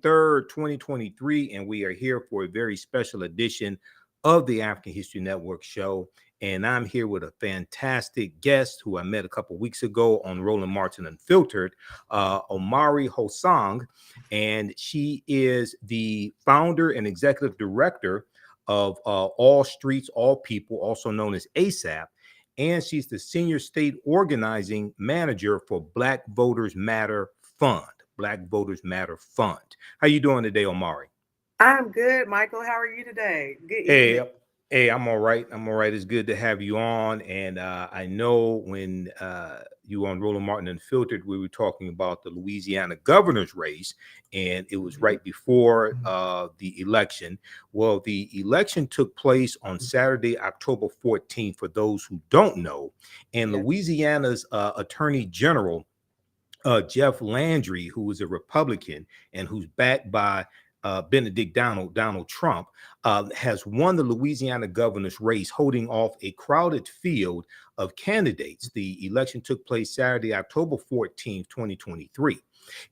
23rd, 2023, and we are here for a very special edition of the African History Network show. And I'm here with a fantastic guest who I met a couple weeks ago on Roland Martin Unfiltered, Omari Hosang, and she is the founder and executive director of All Streets, All People, also known as ASAP. And she's the senior state organizing manager for Black Voters Matter Fund. Black Voters Matter Fund. How you doing today, Omari? I'm good, Michael. How are you today? Good evening. Hey, I'm all right. I'm all right. It's good to have you on. And I know when you were on Roland Martin Unfiltered, we were talking about the Louisiana governor's race, and it was right before the election. Well, the election took place on Saturday, October 14th, for those who don't know. And Yes. Louisiana's Attorney General, Jeff Landry, who is a Republican and who's backed by Benedict Donald Trump, has won the Louisiana governor's race, holding off a crowded field of candidates. The election took place Saturday, October 14th, 2023.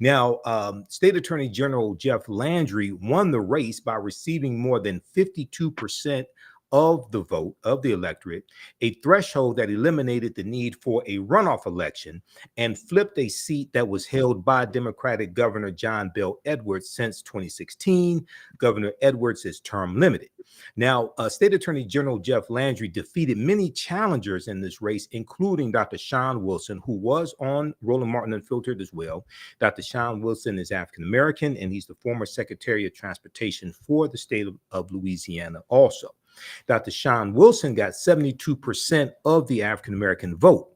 Now, State Attorney General Jeff Landry won the race by receiving more than 52% of the vote of the electorate, a threshold that eliminated the need for a runoff election and flipped a seat that was held by Democratic Governor Bel Edwards since 2016. Governor Edwards is term limited. Now, State Attorney General Jeff Landry defeated many challengers in this race, including Dr. Shawn Wilson, who was on Roland Martin Unfiltered as well. Dr. Shawn Wilson is African-American, and he's the former Secretary of Transportation for the state of Louisiana also. Dr. Shawn Wilson got 72% of the African-American vote.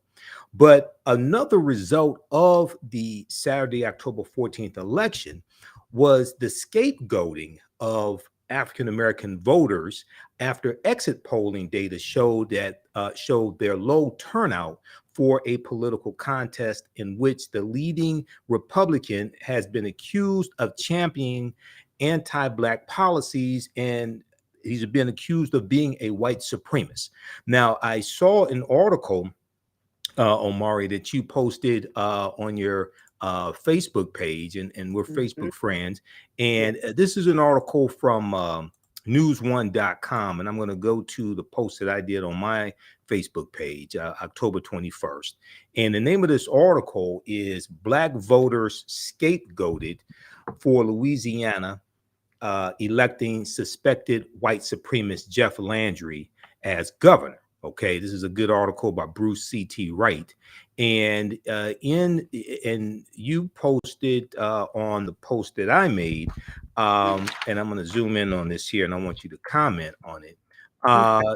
But another result of the Saturday, October 14th election was the scapegoating of African-American voters after exit polling data showed their low turnout for a political contest in which the leading Republican has been accused of championing anti-Black policies, and he's been accused of being a white supremacist. Now, I saw an article, Omari, that you posted on your Facebook page, and we're Facebook friends. And this is an article from news1.com, and I'm going to go to the post that I did on my Facebook page, October 21st. And the name of this article is Black Voters Scapegoated for Louisiana electing suspected white supremacist Jeff Landry as governor. Okay, this is a good article by Bruce C.T. Wright, and you posted on the post that I made, and I'm going to zoom in on this here, and I want you to comment on it.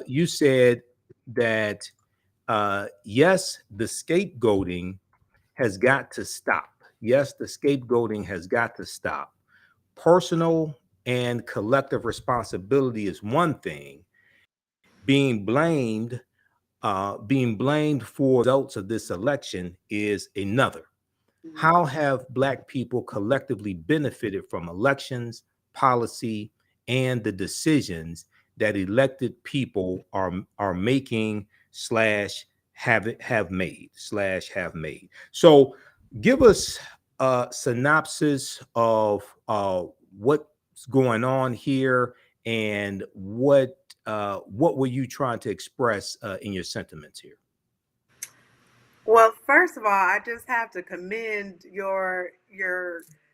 You said that yes, the scapegoating has got to stop. Yes, the scapegoating has got to stop. Personal and collective responsibility is one thing. Being blamed for results of this election is another. How have Black people collectively benefited from elections, policy, and the decisions that elected people are making / have made? So give us a synopsis of what's going on here, and what were you trying to express in your sentiments here? Well, first of all, I just have to commend your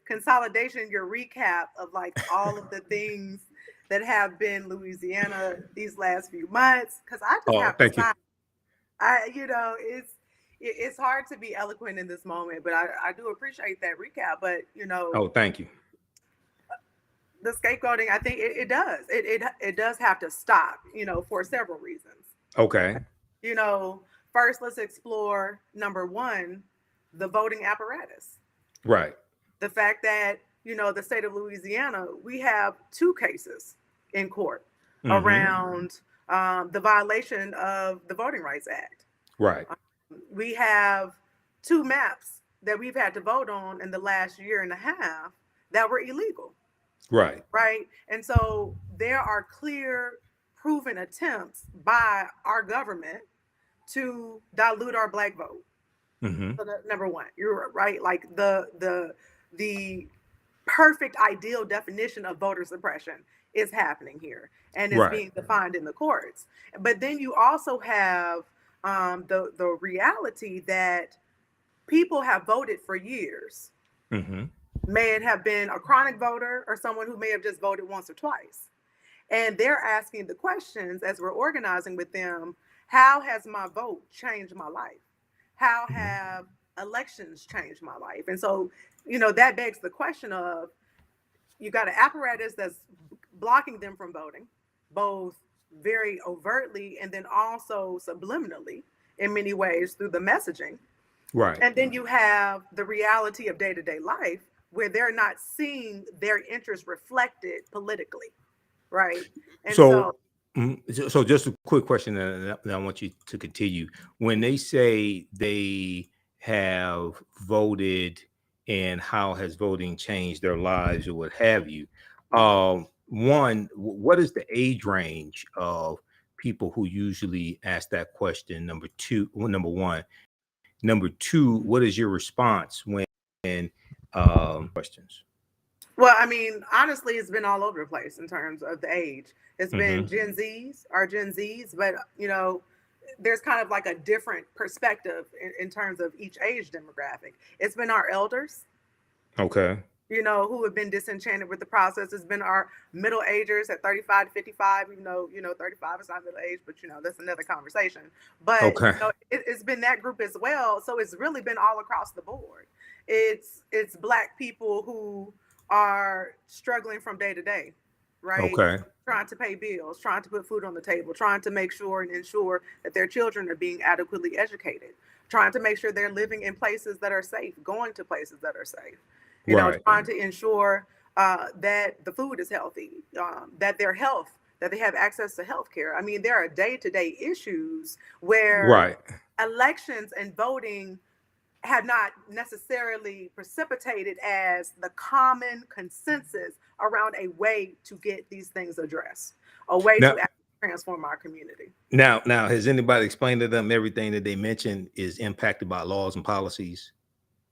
consolidation, your recap of like all of the things that have been Louisiana these last few months. Because I just have to Thank you. stop. It's hard to be eloquent in this moment, but I do appreciate that recap. But Thank you. the scapegoating, I think it does. It does have to stop, for several reasons. Okay. First, let's explore number one, the voting apparatus. Right. The fact that, the state of Louisiana, we have 2 cases in court around the violation of the Voting Rights Act. Right. We have 2 maps that we've had to vote on in the last year and a half that were illegal. Right. Right. And so there are clear, proven attempts by our government to dilute our Black vote. So number one, you're right. Like the perfect ideal definition of voter suppression is happening here and is Right. being defined in the courts. But then you also have the reality that people have voted for years. Mm-hmm. May it have been a chronic voter or someone who may have just voted once or twice. And they're asking the questions as we're organizing with them: how has my vote changed my life? How Mm-hmm. have elections changed my life? And so, that begs the question of, you got an apparatus that's blocking them from voting, both very overtly and then also subliminally in many ways through the messaging. Right. And then you have the reality of day-to-day life where they're not seeing their interests reflected politically, right? And So, so, so just a quick question, and I want you to continue. When they say they have voted and how has voting changed their lives or what have you, one, what is the age range of people who usually ask that question? Number two, well, number one. Number two, what is your response when questions? well, I mean, honestly, it's been all over the place in terms of the age. It's been Mm-hmm. Gen Zs, but there's kind of like a different perspective in terms of each age demographic. It's been our elders, Okay. who have been disenchanted with the process. It's been our middle agers at 35 to 55, even though, 35 is not middle age, but, that's another conversation. But, Okay. it's been that group as well. So it's really been all across the board. It's Black people who are struggling from day to day, right? Okay. Trying to pay bills, trying to put food on the table, trying to make sure and ensure that their children are being adequately educated, trying to make sure they're living in places that are safe, going to places that are safe, Right. trying to ensure that the food is healthy, that their health, that they have access to health care. I mean, there are day-to-day issues where Right. elections and voting have not necessarily precipitated as the common consensus around a way to get these things addressed, a way Now, to actually transform our community. now, has anybody explained to them everything that they mentioned is impacted by laws and policies?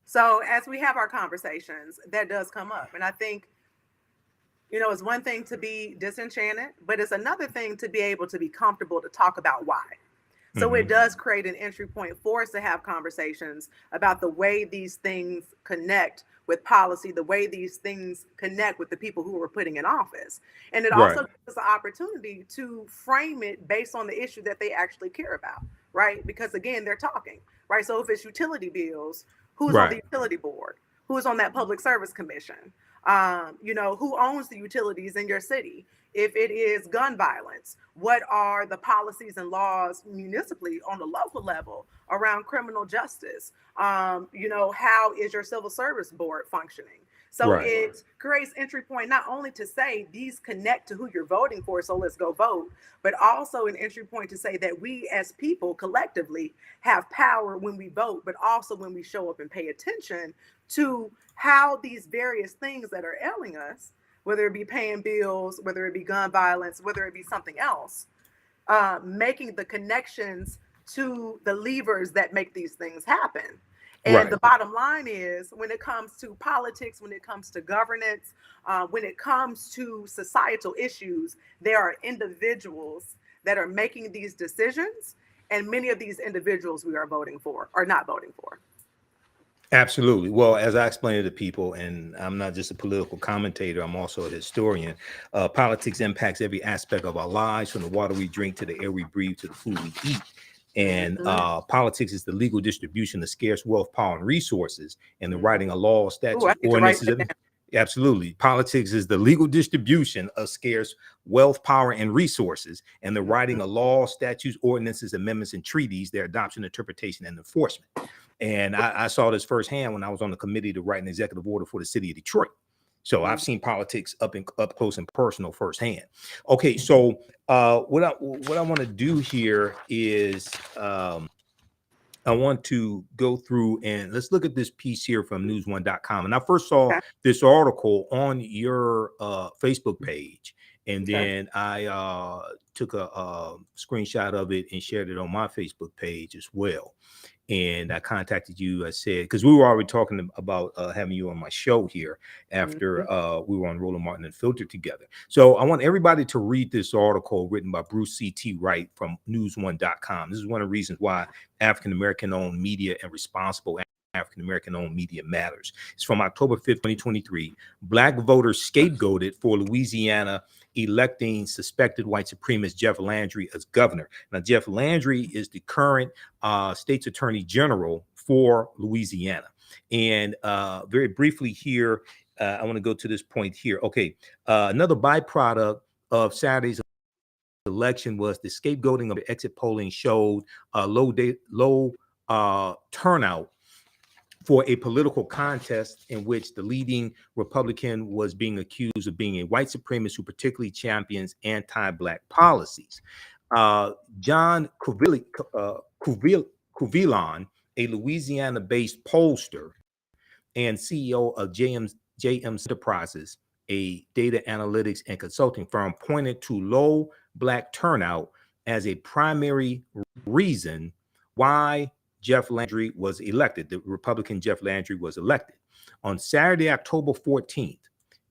So as we have our conversations, that does come up. And I think, it's one thing to be disenchanted, but it's another thing to be able to be comfortable to talk about why. So it Mm-hmm. does create an entry point for us to have conversations about the way these things connect with policy, the way these things connect with the people who we're putting in office. And it Right. also gives us the opportunity to frame it based on the issue that they actually care about, right? Because again, they're talking, right? So if it's utility bills, who's on the Right. utility board? Who's on that public service commission? Who owns the utilities in your city? If it is gun violence, what are the policies and laws municipally on the local level around criminal justice? How is your civil service board functioning? So Right. it creates entry point not only to say these connect to who you're voting for, so let's go vote, but also an entry point to say that we as people collectively have power when we vote, but also when we show up and pay attention to how these various things that are ailing us, whether it be paying bills, whether it be gun violence, whether it be something else, making the connections to the levers that make these things happen. And Right. the bottom line is, when it comes to politics, when it comes to governance, when it comes to societal issues, there are individuals that are making these decisions. And many of these individuals we are voting for are not voting for. Absolutely. Well, as I explained to people, and I'm not just a political commentator, I'm also a historian. Politics impacts every aspect of our lives, from the water we drink to the air we breathe to the food we eat. And Mhm. politics is the legal distribution of scarce wealth, power, and resources, and the writing of laws, Ooh, I statutes, need to write ordinances. that down. Absolutely. Politics is the legal distribution of scarce wealth, power, and resources, and the writing of laws, statutes, ordinances, amendments, and treaties, their adoption, interpretation, and enforcement. And I saw this firsthand when I was on the committee to write an executive order for the city of Detroit. So I've Mhm. seen politics up close and personal firsthand. Okay, so what I want to do here is I want to go through and let's look at this piece here from newsone.com. And I first saw Okay. this article on your Facebook page, and Okay. then I took a screenshot of it and shared it on my Facebook page as well. and I contacted you. I said, because we were already talking about having you on my show here after we were on Roland Martin Unfiltered together. So I want everybody to read this article written by Bruce C.T. Wright from news1.com. This is one of the reasons why African-American owned media and responsible African-American owned media matters. It's from October 5th, 2023. Black voters scapegoated for Louisiana electing suspected white supremacist Jeff Landry as governor. Now, Jeff Landry is the current state's attorney general for Louisiana. And very briefly here, I want to go to this point here. Okay, another byproduct of Saturday's election was the scapegoating of the exit polling showed low turnout for a political contest in which the leading Republican was being accused of being a white supremacist who particularly champions anti-Black policies. John Cuvillan, a Louisiana-based pollster and CEO of JM Enterprises, a data analytics and consulting firm, pointed to low Black turnout as a primary reason why Jeff Landry was elected. The Republican Jeff Landry was elected. On Saturday, October 14th,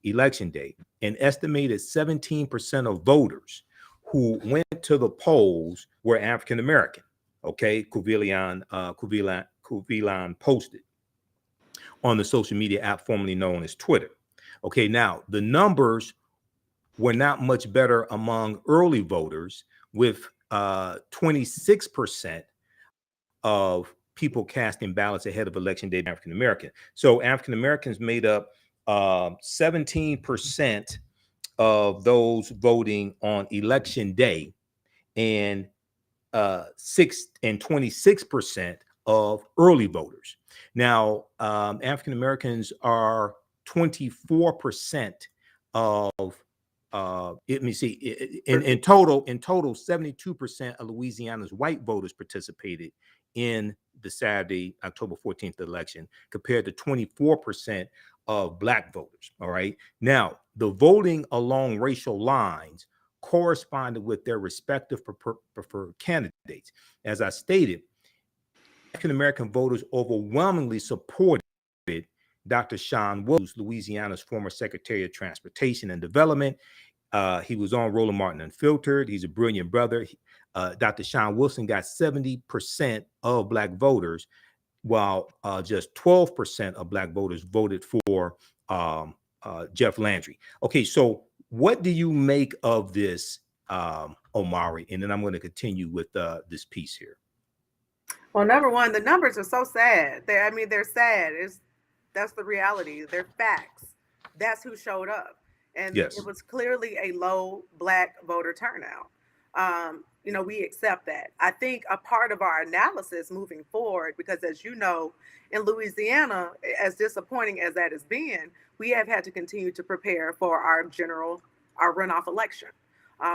election day, an estimated 17% of voters who went to the polls were African American. Okay, Cuvillan posted on the social media app formerly known as Twitter. Okay, now the numbers were not much better among early voters, with 26% of people casting ballots ahead of election day African American. So African Americans made up 17% of those voting on election day, and 26% of early voters. Now, African Americans are 24% of let me see, in total, 72% of Louisiana's white voters participated in the Saturday, October 14th election, compared to 24% of Black voters. All right. Now, the voting along racial lines corresponded with their respective preferred candidates. As I stated, African-American voters overwhelmingly supported Dr. Shawn Wilson, Louisiana's former Secretary of Transportation and Development. He was on Roland Martin Unfiltered. He's a brilliant brother. Dr. Shawn Wilson got 70% of Black voters, while just 12% of Black voters voted for Jeff Landry. Okay, so what do you make of this, Omari? And then I'm going to continue with this piece here. Well, number one, the numbers are so sad. They're sad. That's the reality. They're facts. That's who showed up. And yes, it was clearly a low Black voter turnout. We accept that. I think a part of our analysis moving forward, because as you know, in Louisiana, as disappointing as that has been, we have had to continue to prepare for our runoff election.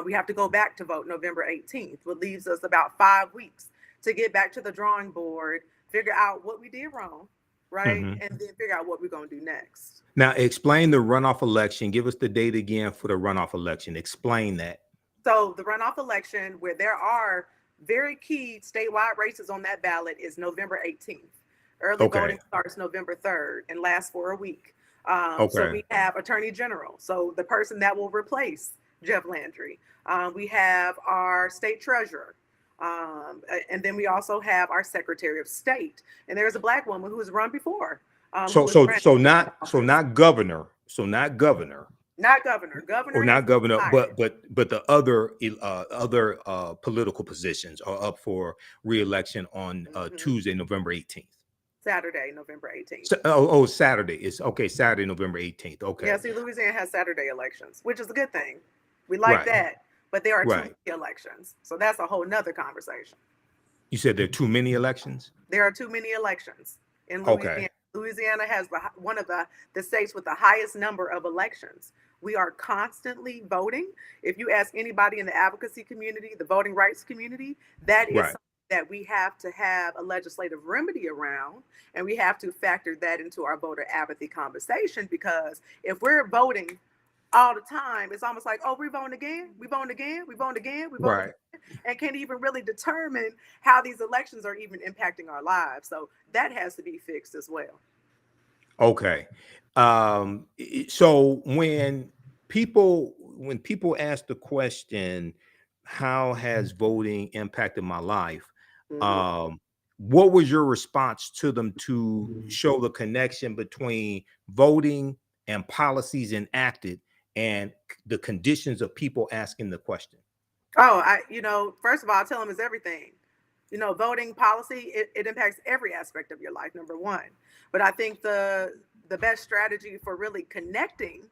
We have to go back to vote November 18th, which leaves us about 5 weeks to get back to the drawing board, figure out what we did wrong, right? And then figure out what we're going to do next. Now, explain the runoff election. Give us the date again for the runoff election. Explain that. So the runoff election, where there are very key statewide races on that ballot, is November 18th. Early voting starts November 3rd and lasts for a week. So we have Attorney General, so the person that will replace Jeff Landry. We have our state treasurer. And then we also have our Secretary of State, and there's a Black woman who has run before. Not governor, but the other political positions are up for re-election on Tuesday, November 18th. Saturday, November 18th. Saturday. It's okay. Saturday, November 18th. Okay. Yeah, see, Louisiana has Saturday elections, which is a good thing. We like that. But there are too many elections. So that's a whole nother conversation. You said there are too many elections? There are too many elections in Louisiana. Okay. Louisiana has one of the states with the highest number of elections. We are constantly voting. If you ask anybody in the advocacy community, the voting rights community, that is something that we have to have a legislative remedy around. And we have to factor that into our voter apathy conversation, because if we're voting all the time, it's almost like, oh, we're voting again, we voting again, we voting again, we voting again. and can't even really determine how these elections are even impacting our lives. So that has to be fixed as well. Okay. So when people ask the question, how has voting impacted my life? Um, what was your response to them to show the connection between voting and policies enacted and the conditions of people asking the question? Oh, first of all, I tell them it's everything. Voting policy, it impacts every aspect of your life, number one. But I think the best strategy for really connecting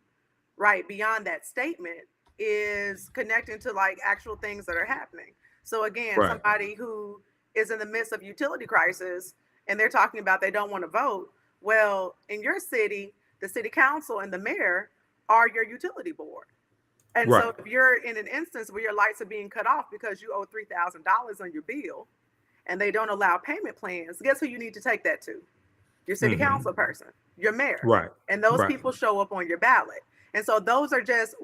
right beyond that statement is connecting to like actual things that are happening. So again, Right. somebody who is in the midst of utility crisis and they're talking about they don't want to vote. Well, in your city, the city council and the mayor are your utility board. And Right. so if you're in an instance where your lights are being cut off because you owe $3,000 on your bill and they don't allow payment plans, guess who you need to take that to? Your city council person, your mayor. Right. And those Right. people show up on your ballot. And so those are just,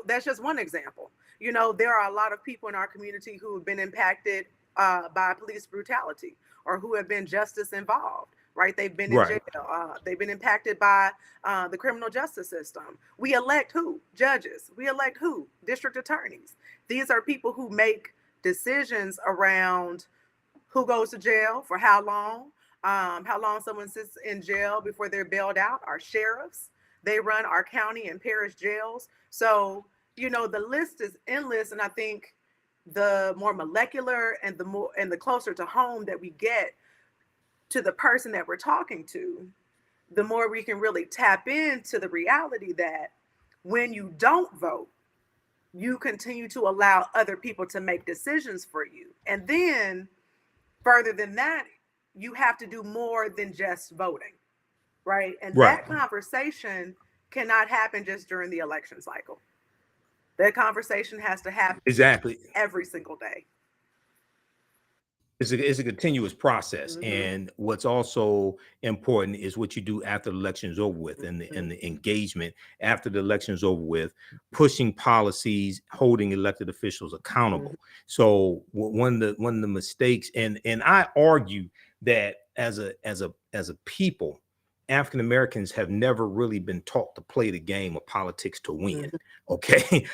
that's just one example. There are a lot of people in our community who have been impacted by police brutality or who have been justice involved, right? They've been in jail. They've been impacted by the criminal justice system. We elect who? Judges. We elect who? District attorneys. These are people who make decisions around who goes to jail for how long someone sits in jail before they're bailed out. Our sheriffs, they run our county and parish jails. So, the list is endless. And I think the more molecular and the closer to home that we get to the person that we're talking to, the more we can really tap into the reality that when you don't vote, you continue to allow other people to make decisions for you. And then further than that, you have to do more than just voting, right? And that conversation cannot happen just during the election cycle. That conversation has to happen Exactly. every single day. It's a continuous process. And what's also important is what you do after the election is over with and the engagement after the election is over with, pushing policies, holding elected officials accountable. So one of the mistakes, and I argue that as a people, African Americans have never really been taught to play the game of politics to win. Okay.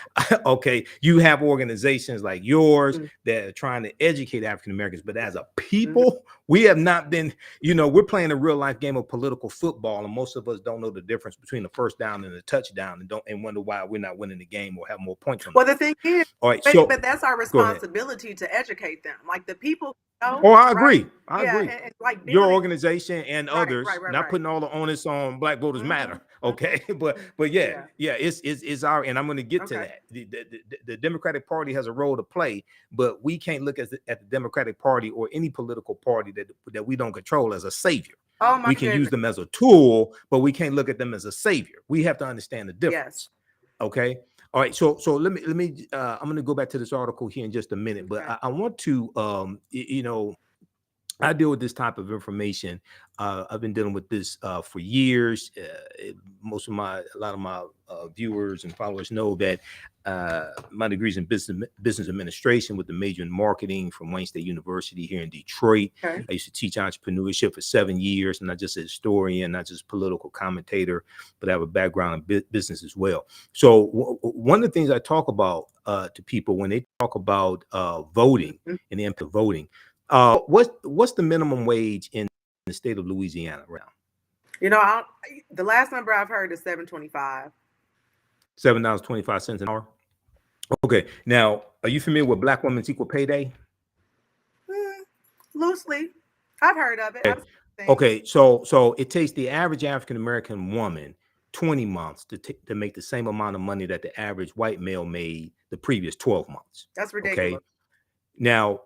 Okay. You have organizations like yours that are trying to educate African Americans, but as a people, we have not been, we're playing a real life game of political football. And most of us don't know the difference between the first down and the touchdown and wonder why we're not winning the game or have more points on the thing is, all right, but that's our responsibility to educate them. Like the people. Oh, I agree. I agree. And like your organization and others, not putting all the onus on Black Voters Matter. Okay. But it's our, and I'm going to get to that. The Democratic Party has a role to play, but we can't look at the Democratic Party or any political party that we don't control as a savior. We can use them as a tool, but we can't look at them as a savior. We have to understand the difference. Okay. All right, so let me I'm going to go back to this article here in just a minute, but I want to I deal with this type of information. I've been dealing with this for years. A lot of my viewers and followers know that my degree's in business administration with a major in marketing from Wayne State University here in Detroit. I used to teach entrepreneurship for 7 years, and not just a historian, not just political commentator, but I have a background in business as well. So one of the things I talk about to people when they talk about voting and the impact of voting, what's the minimum wage in the state of Louisiana around? The last number I've heard is $7.25. $7.25 an hour. Okay. Now, are you familiar with Black Women's Equal Pay Day? Loosely, I've heard of it. Okay. So it takes the average African American woman 20 months to make the same amount of money that the average white male made the previous 12 months. That's ridiculous. Okay. Now,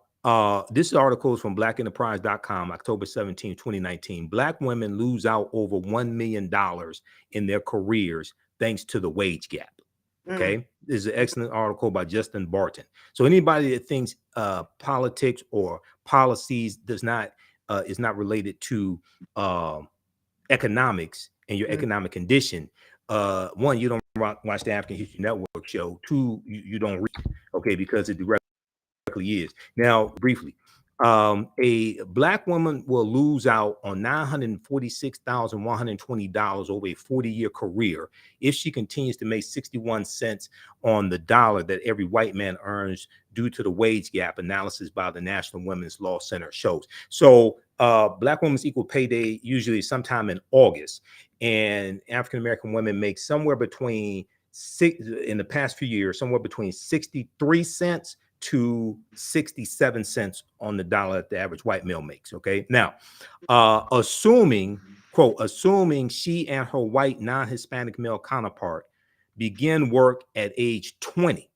this article is from blackenterprise.com, October 17, 2019. Black women lose out over $1 million in their careers thanks to the wage gap. Okay. This is an excellent article by Justin Barton. So anybody that thinks politics or policies is not related to economics and your economic condition, one, you don't watch the African History Network show. Two, you don't read, okay, because it directly is. Now, briefly, a black woman will lose out on $946,120 over a 40-year career if she continues to make 61 cents on the dollar that every white man earns due to the wage gap analysis by the National Women's Law Center shows. So Black Women's Equal Pay Day usually sometime in August, and African-American women make somewhere between in the past few years, somewhere between 63 cents to 67 cents on the dollar that the average white male makes. Okay. Now, assuming she and her white non-Hispanic male counterpart begin work at age 20,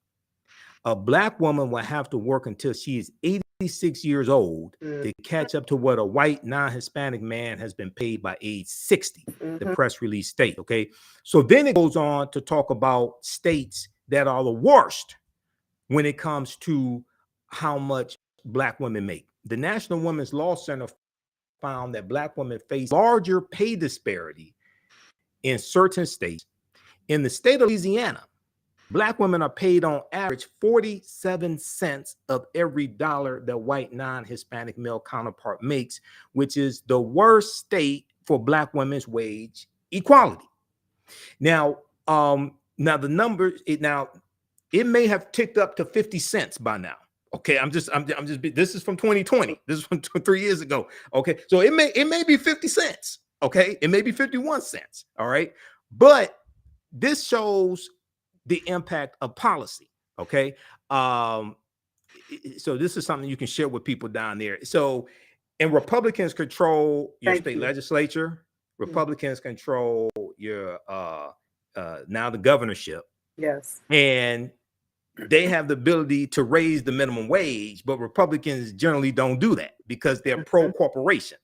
a black woman will have to work until she is 86 years old to catch up to what a white non-Hispanic man has been paid by age 60, the press release state. Okay. So then it goes on to talk about states that are the worst when it comes to how much black women make. The National Women's Law Center found that black women face larger pay disparity in certain states. In the state of Louisiana, black women are paid on average 47 cents of every dollar that white non-Hispanic male counterpart makes, which is the worst state for black women's wage equality. Now, the numbers, it may have ticked up to 50 cents by now. Okay, this is from 2020. This is from 3 years ago. Okay, so it may be 50 cents. Okay, it may be 51 cents. All right, but this shows the impact of policy. Okay, so this is something you can share with people down there. So, and Republicans control your state legislature. Republicans control your now the governorship. Yes, and they have the ability to raise the minimum wage, but Republicans generally don't do that because they're pro-corporation.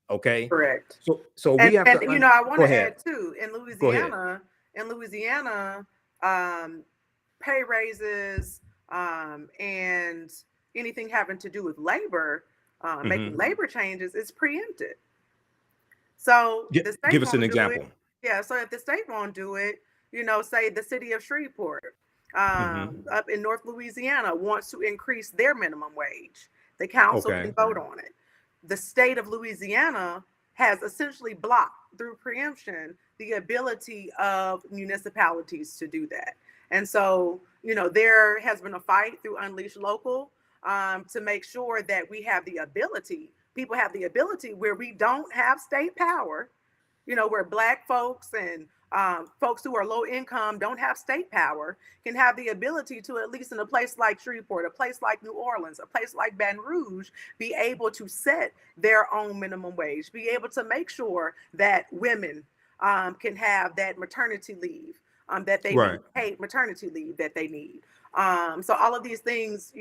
Okay, correct. So we have to. I want to add too, in Louisiana, pay raises and anything having to do with labor, making labor changes is preempted. So give us an example. Yeah, so if the state won't do it, say the city of Shreveport, up in North Louisiana wants to increase their minimum wage. The council can vote on it. The state of Louisiana has essentially blocked through preemption the ability of municipalities to do that. And so, there has been a fight through Unleash Local to make sure that we have the ability, people have the ability where we don't have state power, where Black folks and folks who are low income don't have state power, can have the ability to, at least in a place like Shreveport, a place like New Orleans, a place like Baton Rouge, be able to set their own minimum wage, be able to make sure that women can have that maternity leave that they need, paid maternity leave that they need. So all of these things,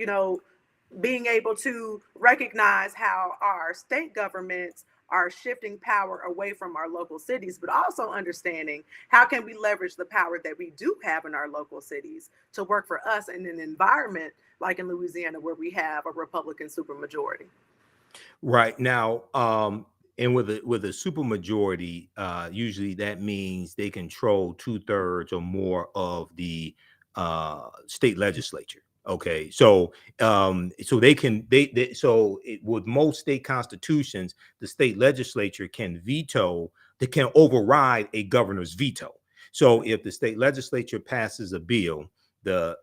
being able to recognize how our state governments are shifting power away from our local cities, but also understanding how can we leverage the power that we do have in our local cities to work for us in an environment like in Louisiana where we have a Republican supermajority. Right now, and with a supermajority, usually that means they control 2/3 or more of the state legislature. Okay, so with most state constitutions, the state legislature can override a governor's veto. So if the state legislature passes a bill, the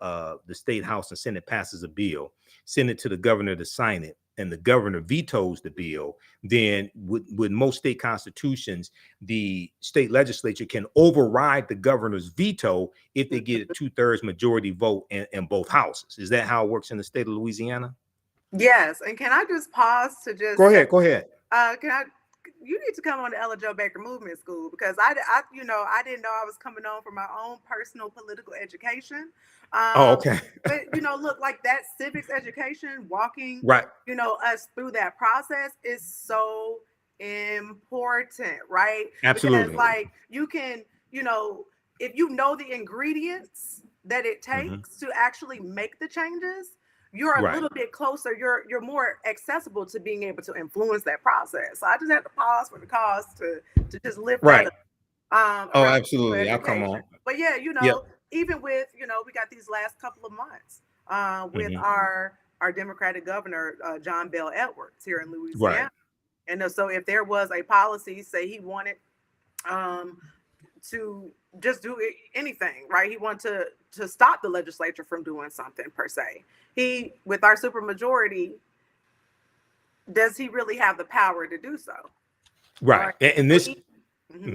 state house and senate passes a bill, send it to the governor to sign it, and the governor vetoes the bill, then with most state constitutions, the state legislature can override the governor's veto if they get a 2/3 majority vote in both houses. Is that how it works in the state of Louisiana? Yes. And can I just pause to just go ahead? You need to come on to Ella Jo Baker Movement School, because I didn't know I was coming on for my own personal political education. Okay. But look, like that civics education, walking, us through that process is so important, right? Absolutely. Because like you can, if you know the ingredients that it takes to actually make the changes, you're a little bit closer, you're more accessible to being able to influence that process. So I just had to pause for the cause to just lift that up. Absolutely. I'll come on. But yeah, even with, we got these last couple of months with our our Democratic governor, John Bel Edwards, here in Right. Louisiana. And so if there was a policy, say he wanted to just do anything, right? He wanted to stop the legislature from doing something per se. He, with our supermajority, does he really have the power to do so? Right. Right. And So this,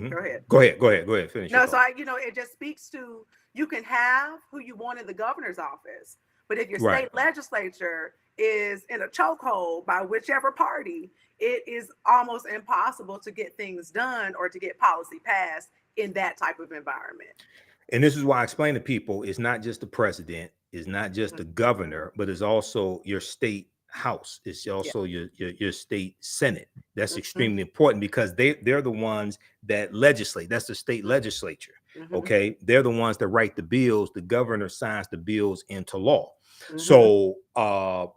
go ahead. Go ahead. Finish your No, so thought. it just speaks to, you can have who you want in the governor's office, but if your Right. state legislature is in a chokehold by whichever party, it is almost impossible to get things done or to get policy passed in that type of environment. And this is why I explain to people, it's not just the president, it's not just the governor, but it's also your state house. It's Yeah. also your state senate. That's Mhm. extremely important because they're the ones that legislate. That's the state legislature. Mhm. Okay. They're the ones that write the bills. The governor signs the bills into law. Mhm. So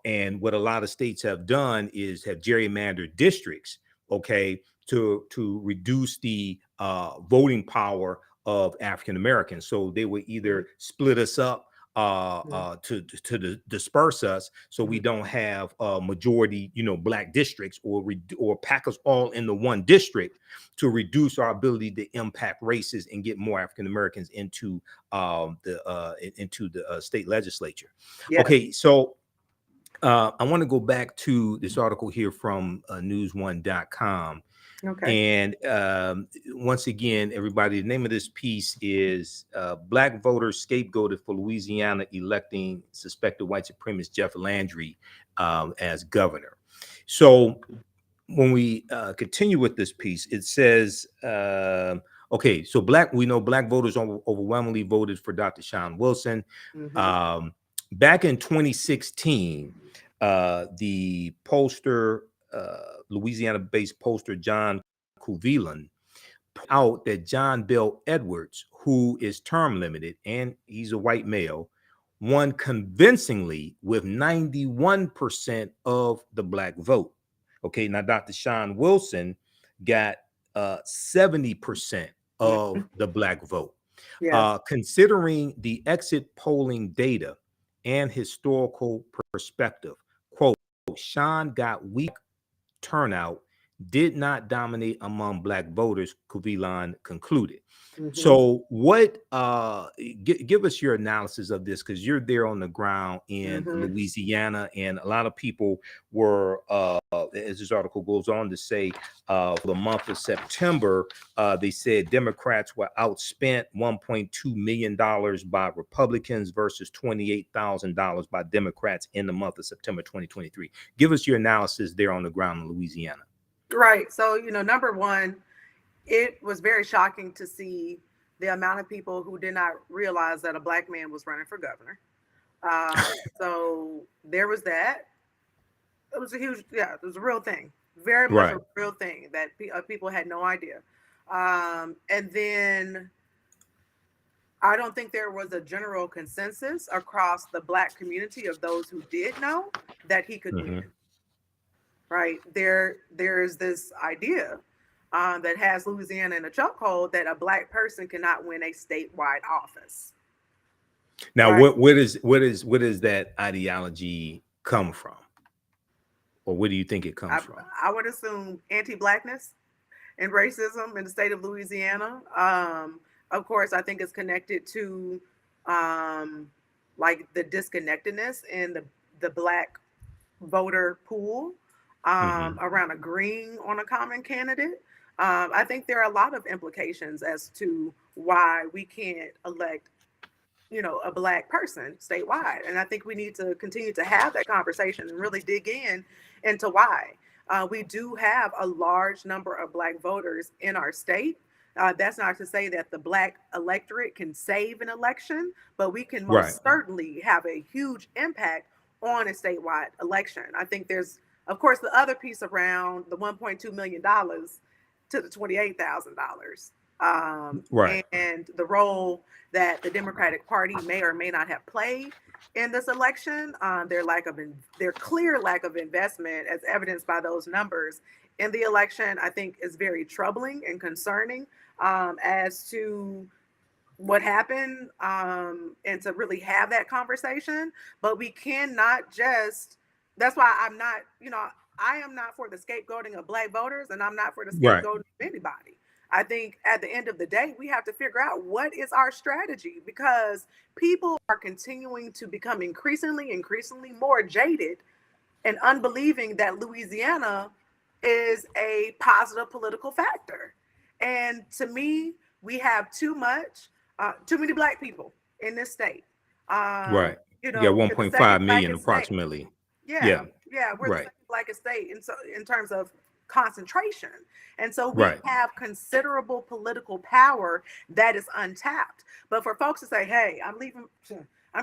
and what a lot of states have done is have gerrymandered districts, okay, to reduce the voting power of African Americans. So they would either split us up to disperse us, so we don't have majority, black districts, or pack us all into one district to reduce our ability to impact races and get more African Americans into the state legislature. Yes. Okay, so I want to go back to this article here from news1.com. Okay. And once again, everybody, the name of this piece is Black Voters Scapegoated for Louisiana Electing Suspected White Supremacist Jeff Landry as governor. So when we continue with this piece, it says, okay, so we know black voters overwhelmingly voted for Dr. Shawn Wilson. Mhm. Back in 2016, the pollster, Louisiana-based pollster John Kuvilan, out that John Bel Edwards, who is term limited and he's a white male, won convincingly with 91% of the black vote. Okay, now Dr. Shawn Wilson got 70% of the black vote. Yes. Considering the exit polling data and historical perspective, quote, Shawn got weak turnout, did not dominate among black voters, Kuvilan concluded. Mhm. So what give us your analysis of this, because you're there on the ground in Louisiana, and a lot of people were as this article goes on to say, for the month of September, they said Democrats were outspent $1.2 million by Republicans versus $28,000 by Democrats in the month of September 2023. Give us your analysis there on the ground in Louisiana. Right. So, number one, it was very shocking to see the amount of people who did not realize that a black man was running for governor. So there was that. It was it was a real thing, very much a real thing that people had no idea. And then I don't think there was a general consensus across the black community of those who did know that he could win. Right. There's this idea that has Louisiana in a chokehold that a black person cannot win a statewide office. Now, right? where does that ideology come from? Or where do you think it comes from? I would assume anti-blackness and racism in the state of Louisiana. Of course, I think it's connected to like the disconnectedness in the black voter pool around agreeing on a common candidate. I think there are a lot of implications as to why we can't elect, a black person statewide. And I think we need to continue to have that conversation and really dig into why. We do have a large number of black voters in our state. That's not to say that the black electorate can save an election, but we can most certainly have a huge impact on a statewide election. I think there's, of course, the other piece around the $1.2 million to the $28,000. And the role that the Democratic Party may or may not have played in this election, their clear lack of investment, as evidenced by those numbers in the election, I think is very troubling and concerning as to what happened, and to really have that conversation. But we cannot just, that's why I'm not, I am not for the scapegoating of Black voters, and I'm not for the Right. scapegoating of anybody. I think at the end of the day, we have to figure out what is our strategy, because people are continuing to become increasingly more jaded and unbelieving that Louisiana is a positive political factor. And to me, we have too many Black people in this state. Right. You got We're the second 1.5 million blackest state. approximately. Yeah, Yeah. yeah, we're the Right. second blackest state, and so in terms of concentration, and so we Right. have considerable political power that is untapped. But for folks to say, "Hey, I'm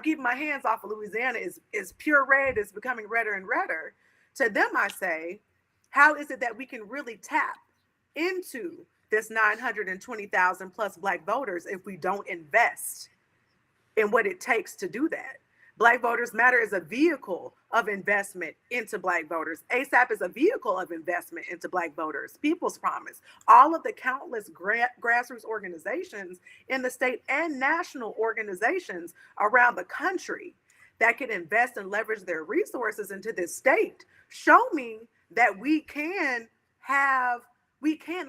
keeping my hands off of Louisiana," is pure red, is becoming redder and redder. To them, I say, how is it that we can really tap into this 920,000 plus Black voters if we don't invest in what it takes to do that? Black Voters Matter is a vehicle of investment into Black voters. ASAP is a vehicle of investment into Black voters. People's Promise, all of the countless grassroots organizations in the state and national organizations around the country that can invest and leverage their resources into this state show me that we can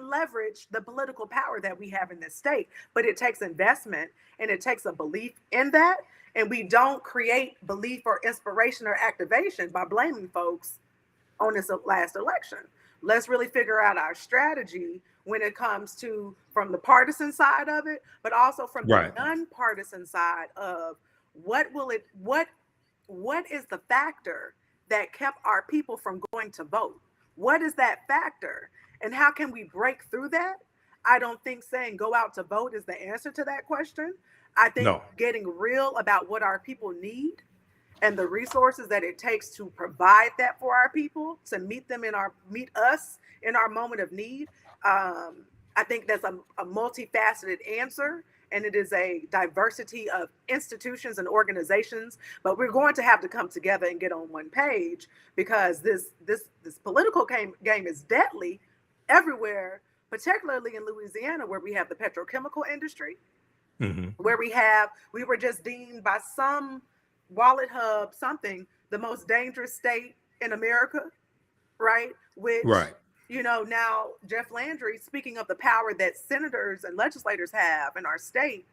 leverage the political power that we have in this state. But it takes investment, and it takes a belief in that. And we don't create belief or inspiration or activation by blaming folks on this last election. Let's really figure out our strategy when it comes to, from the partisan side of it, but also from the Right. non-partisan side of what is the factor that kept our people from going to vote? What is that factor? And how can we break through that? I don't think saying go out to vote is the answer to that question. I think No. getting real about what our people need and the resources that it takes to provide that for our people, to meet us in our moment of need. I think that's a multifaceted answer, and it is a diversity of institutions and organizations. But we're going to have to come together and get on one page, because this political game is deadly everywhere, particularly in Louisiana, where we have the petrochemical industry, Mm-hmm. where we were just deemed by some wallet hub something the most dangerous state in America, right? Which, Right. now Jeff Landry, speaking of the power that senators and legislators have in our state,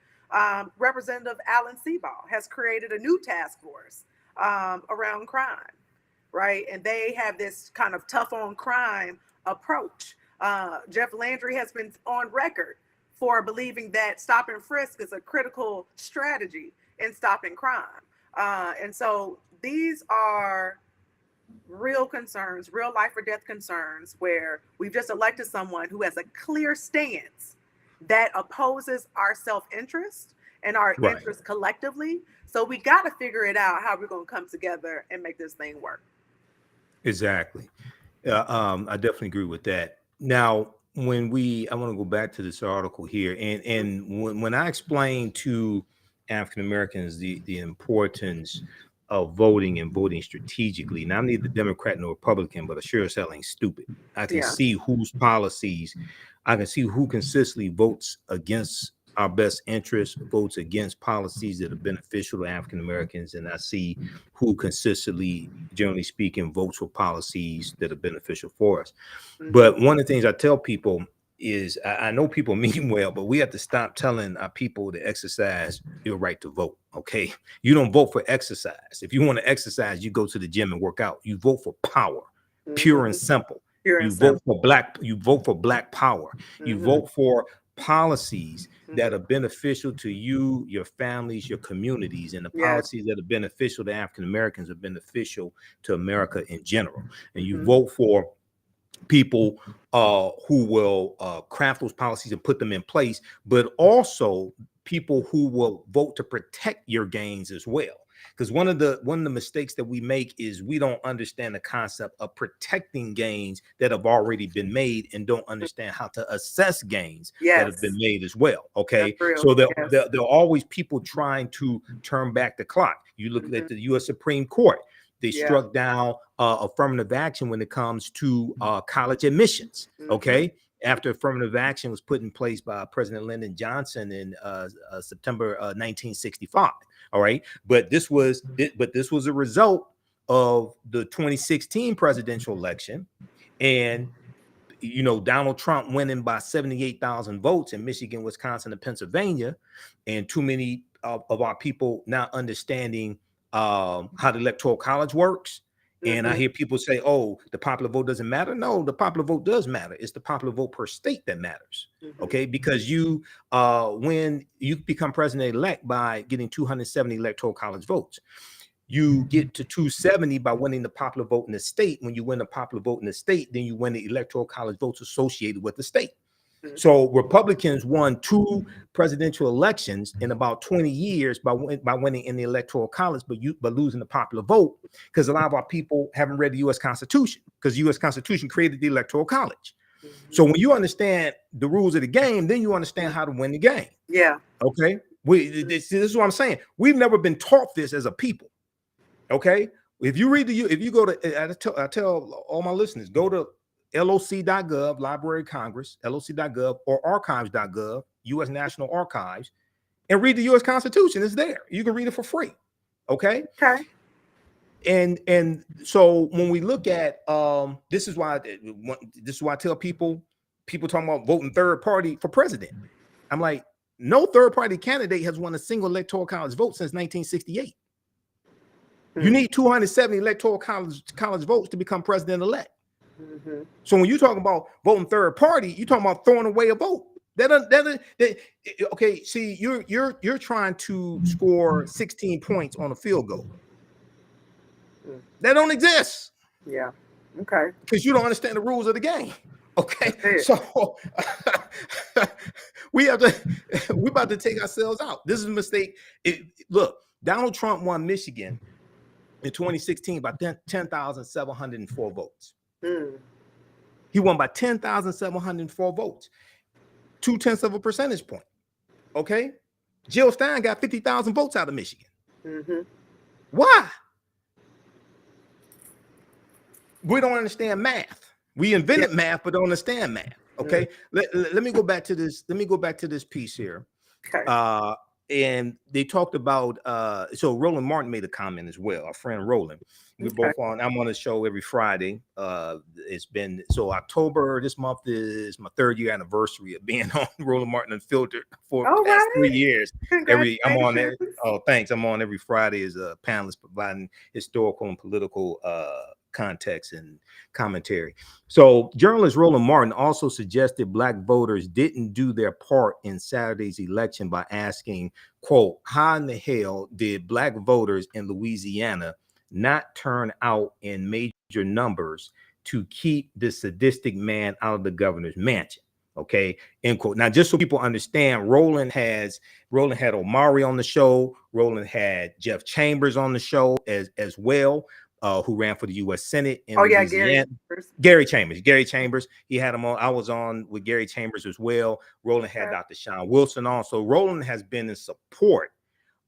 Representative Alan Seabaugh has created a new task force around crime, right? And they have this kind of tough on crime approach. Jeff Landry has been on record for believing that stop and frisk is a critical strategy in stopping crime. And so these are real concerns, real life or death concerns, where we've just elected someone who has a clear stance that opposes our self-interest and our Right. interests collectively. So we got to figure it out how we're going to come together and make this thing work. Exactly. I definitely agree with that. Now, I want to go back to this article here, and when I explain to African Americans the importance of voting and voting strategically, now I'm neither Democrat nor Republican, but I sure as hell ain't stupid. I can Yeah. see I can see who consistently votes against our best interests, votes against policies that are beneficial to African Americans, and I see who consistently, generally speaking, votes for policies that are beneficial for us. Mhm. But one of the things I tell people is, I know people mean well, but we have to stop telling our people to exercise your right to vote. Okay, you don't vote for exercise. If you want to exercise, you go to the gym and work out. You vote for power, pure and simple. Pure and You vote simple. for black. You vote for black power. You Mhm. vote for policies that Mhm. are beneficial to you, your families, your communities, and the Yes. policies that are beneficial to African Americans are beneficial to America in general. And you Mhm. vote for people who will craft those policies and put them in place, but also people who will vote to protect your gains as well. Because one of the mistakes that we make is we don't understand the concept of protecting gains that have already been made, and don't understand how to assess gains that have been Yes. made as well. Okay, That's real. so Yes. there are always people trying to turn back the clock. You look at the U.S. Supreme Court. They Yeah. struck down affirmative action when it comes to college admissions. Mhm. Okay. after affirmative action was put in place by President Lyndon Johnson in September 1965. All right, but this was a result of the 2016 presidential election, and Donald Trump winning by 78,000 votes in Michigan, Wisconsin, and Pennsylvania, and too many of our people not understanding how the electoral college works. And I hear people say, "Oh, the popular vote doesn't matter." No, the popular vote does matter. It's the popular vote per state that matters. Okay, because when you become president-elect by getting 270 electoral college votes, you get to 270 by winning the popular vote in the state. When you win the popular vote in the state, then you win the electoral college votes associated with the state. So Republicans won 2 presidential elections in about 20 years by winning in the electoral college, but losing the popular vote, because a lot of our people haven't read the U.S. Constitution, because the U.S. Constitution created the electoral college. So when you understand the rules of the game, then you understand how to win the game. Yeah. Okay. This is what I'm saying. We've never been taught this as a people. Okay. If you go to, I tell all my listeners, go to loc.gov, Library of Congress, loc.gov, or archives.gov, U.S. National Archives, and read the U.S. Constitution. It's there. You can read it for free. Okay. Okay. And so when we look at this is why I tell people talking about voting third party for president. I'm like, no third party candidate has won a single electoral college vote since 1968. You need 270 electoral college votes to become president-elect. So when you talk about voting third party, you're talking about throwing away a vote. Okay, see, you're trying to score 16 points on a field goal. That don't exist. Yeah. Okay. Because you don't understand the rules of the game. Okay. So we're about to take ourselves out. This is a mistake. Look, Donald Trump won Michigan in 2016 by 10,704 votes. He won by 10,704 votes, 0.2 of a percentage point. Okay. Jill Stein got 50,000 votes out of Michigan. Why? We don't understand math. We invented math, but don't understand math. Okay. Let me go back to this. Let me go back to this piece here. Okay. And they talked about so Roland Martin made a comment as well. Our friend Roland. We're both on. I'm on the show every Friday. It's been October this month is my 3rd year anniversary of being on Roland Martin Unfiltered for the past 3 years. I'm on there. Oh, thanks. I'm on every Friday as a panelist providing historical and political context and commentary. So journalist Roland Martin also suggested Black voters didn't do their part in Saturday's election by asking, quote, how in the hell did Black voters in Louisiana not turn out in major numbers to keep this sadistic man out of the governor's mansion? Okay, end quote. Now, just so people understand, Roland had Omari on the show. Roland had Jeff Chambers on the show as well. Who ran for the U.S. Senate in Louisiana. Gary Chambers. He had him on. I was on with Gary Chambers as well. Roland had Dr. Shawn Wilson on. So Roland has been in support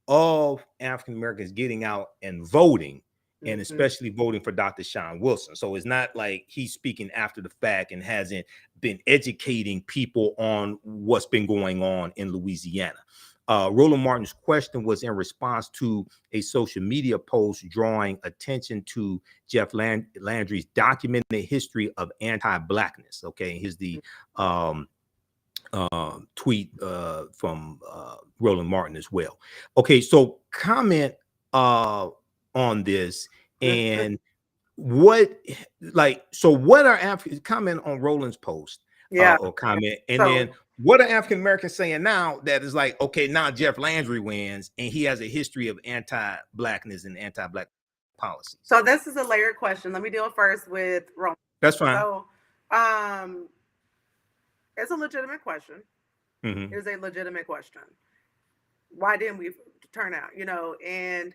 of African Americans getting out and voting, and especially voting for Dr. Shawn Wilson. So it's not like he's speaking after the fact and hasn't been educating people on what's been going on in Louisiana. Roland Martin's question was in response to a social media post drawing attention to Jeff Landry's documented history of anti-Blackness. Okay, here's the tweet from Roland Martin as well. Okay, so comment on this and what are comment on Roland's post or comment, and then what are African Americans saying now that is like, okay, now Jeff Landry wins and he has a history of anti-Blackness and anti-Black policies? So this is a layered question. Let me deal first with Roland. That's fine. So it's a legitimate question. It is a legitimate question. Why didn't we turn out? And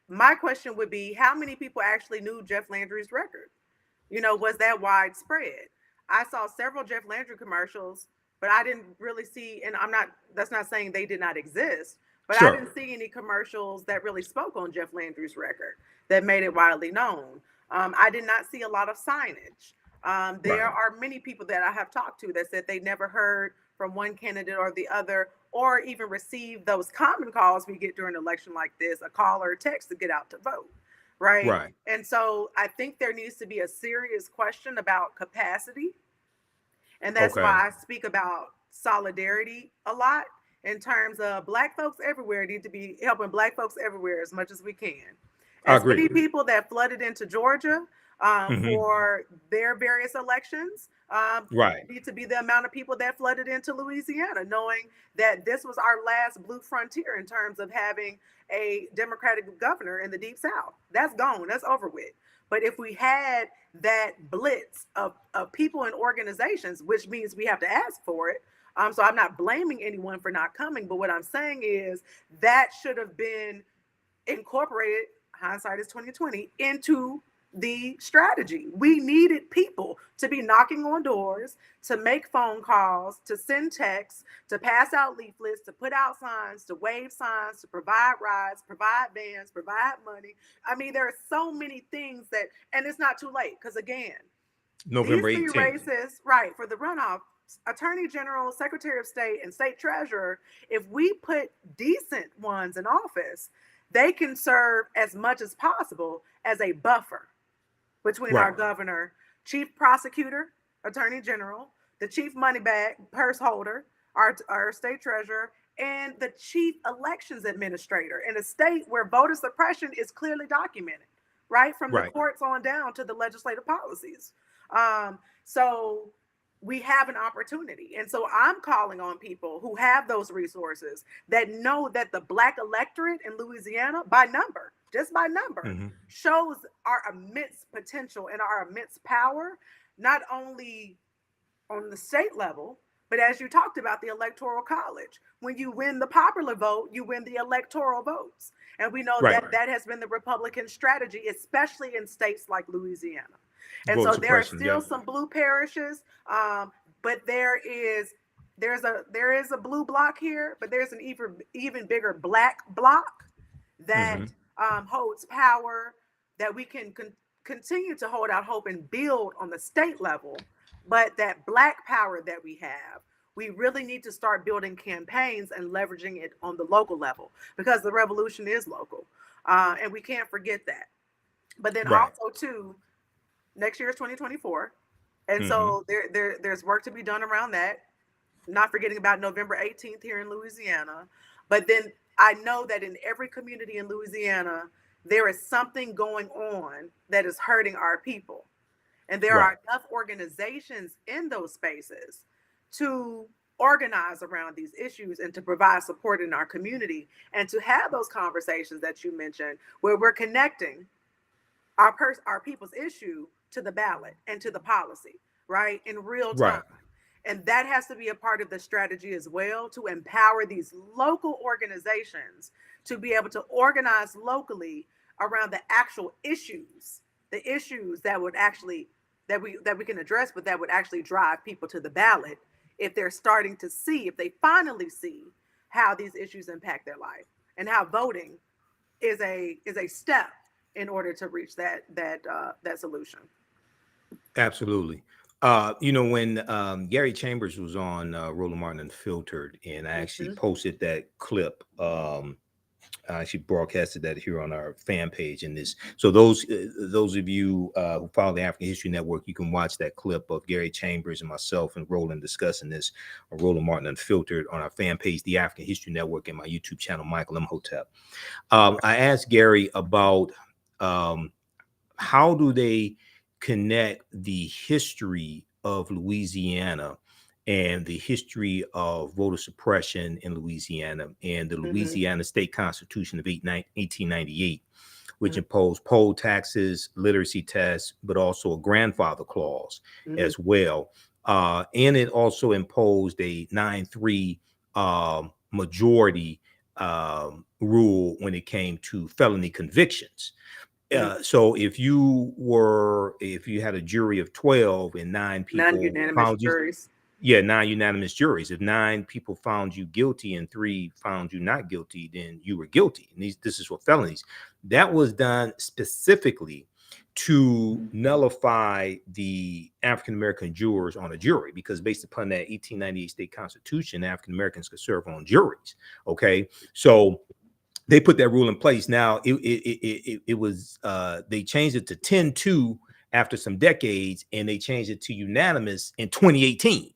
my question would be, how many people actually knew Jeff Landry's record? Was that widespread? I saw several Jeff Landry commercials, but I didn't really see, and that's not saying they did not exist, but I didn't see any commercials that really spoke on Jeff Landry's record that made it widely known. I did not see a lot of signage. There Right. are many people that I have talked to that said they never heard from one candidate or the other, or even received those common calls we get during an election like this, a call or a text to get out to vote. Right. Right. And so I think there needs to be a serious question about capacity. And that's Okay. why I speak about solidarity a lot in terms of Black folks everywhere need to be helping Black folks everywhere as much as we can. I As agree. many people that flooded into Georgia Hmm. for their various elections Right. need to be the amount of people that flooded into Louisiana, knowing that this was our last blue frontier in terms of having a Democratic governor in the Deep South. That's gone. That's over with. But if we had that blitz of people and organizations, which means we have to ask for it. So I'm not blaming anyone for not coming, but what I'm saying is that should have been incorporated, hindsight is 2020, into the strategy. We needed people to be knocking on doors, to make phone calls, to send texts, to pass out leaflets, to put out signs, to wave signs, to provide rides, provide vans, provide money. I mean, there are so many things that, and it's not too late because, again, these November three 18th. races, right, for the runoff, Attorney General, Secretary of State, and State Treasurer, if we put decent ones in office, they can serve as much as possible as a buffer between our Right. governor, chief prosecutor, attorney general, the chief money bag purse holder, our state treasurer, and the chief elections administrator in a state where voter suppression is clearly documented, right? From the Right. courts on down to the legislative policies. So we have an opportunity. And so I'm calling on people who have those resources that know that the Black electorate in Louisiana, by number, just by number, Hmm. shows our immense potential and our immense power, not only on the state level, but as you talked about the electoral college. When you win the popular vote, you win the electoral votes. And we know Right. that that has been the Republican strategy, especially in states like Louisiana. And Voter so there are suppression. still Yep. some blue parishes, but there is a blue block here, but there's an even bigger Black block that Hmm. holds power, that we can continue to hold out hope and build on the state level. But that Black power that we have, we really need to start building campaigns and leveraging it on the local level, because the revolution is local, and we can't forget that. But then Right. also too, next year is 2024, and Hmm. so there's work to be done around that. Not forgetting about November 18th here in Louisiana. But then I know that in every community in Louisiana, there is something going on that is hurting our people. And there Right. are enough organizations in those spaces to organize around these issues and to provide support in our community and to have those conversations that you mentioned where we're connecting our people's issue to the ballot and to the policy, right? In real time. Right. And that has to be a part of the strategy as well, to empower these local organizations to be able to organize locally around the actual issues, the issues that would actually that we can address, but that would actually drive people to the ballot if they're starting to see, if they finally see how these issues impact their life and how voting is a step in order to reach that solution. Absolutely. When Gary Chambers was on Roland Martin Unfiltered, and I actually Mhm. posted that clip. I actually broadcasted that here on our fan page. And this, so those of you who follow the African History Network, you can watch that clip of Gary Chambers and myself and Roland discussing this on Roland Martin Unfiltered on our fan page, the African History Network, and my YouTube channel, Michael Imhotep. I asked Gary about um, how do they connect the history of Louisiana and the history of voter suppression in Louisiana and the Mhm. Louisiana State Constitution of 1898, which Mhm. imposed poll taxes, literacy tests, but also a grandfather clause Mhm. as well. And it also imposed a 9-3 majority rule when it came to felony convictions. Mhm. So if you had a jury of 12 and nine people Non-unanimous found you, juries. yeah, nine unanimous juries. If nine people found you guilty and three found you not guilty, then you were guilty. And this is for felonies. That was done specifically to nullify the African American jurors on a jury, because based upon that 1898 state constitution, African Americans could serve on juries. Okay, so they put that rule in place. Now it was they changed it to 10-2 after some decades, and they changed it to unanimous in 2018.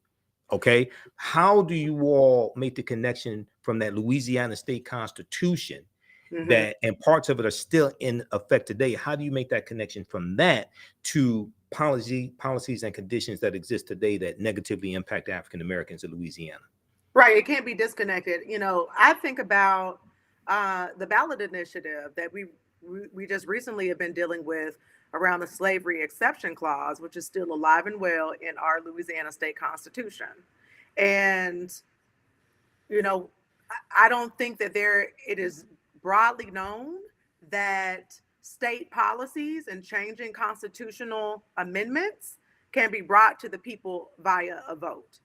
Okay, how do you all make the connection from that Louisiana state constitution that, and parts of it are still in effect today? How do you make that connection from that to policies and conditions that exist today that negatively impact African Americans in Louisiana? Right, it can't be disconnected. I think about the ballot initiative that we just recently have been dealing with around the slavery exception clause, which is still alive and well in our Louisiana state constitution. And I don't think that it is broadly known that state policies and changing constitutional amendments can be brought to the people via a vote,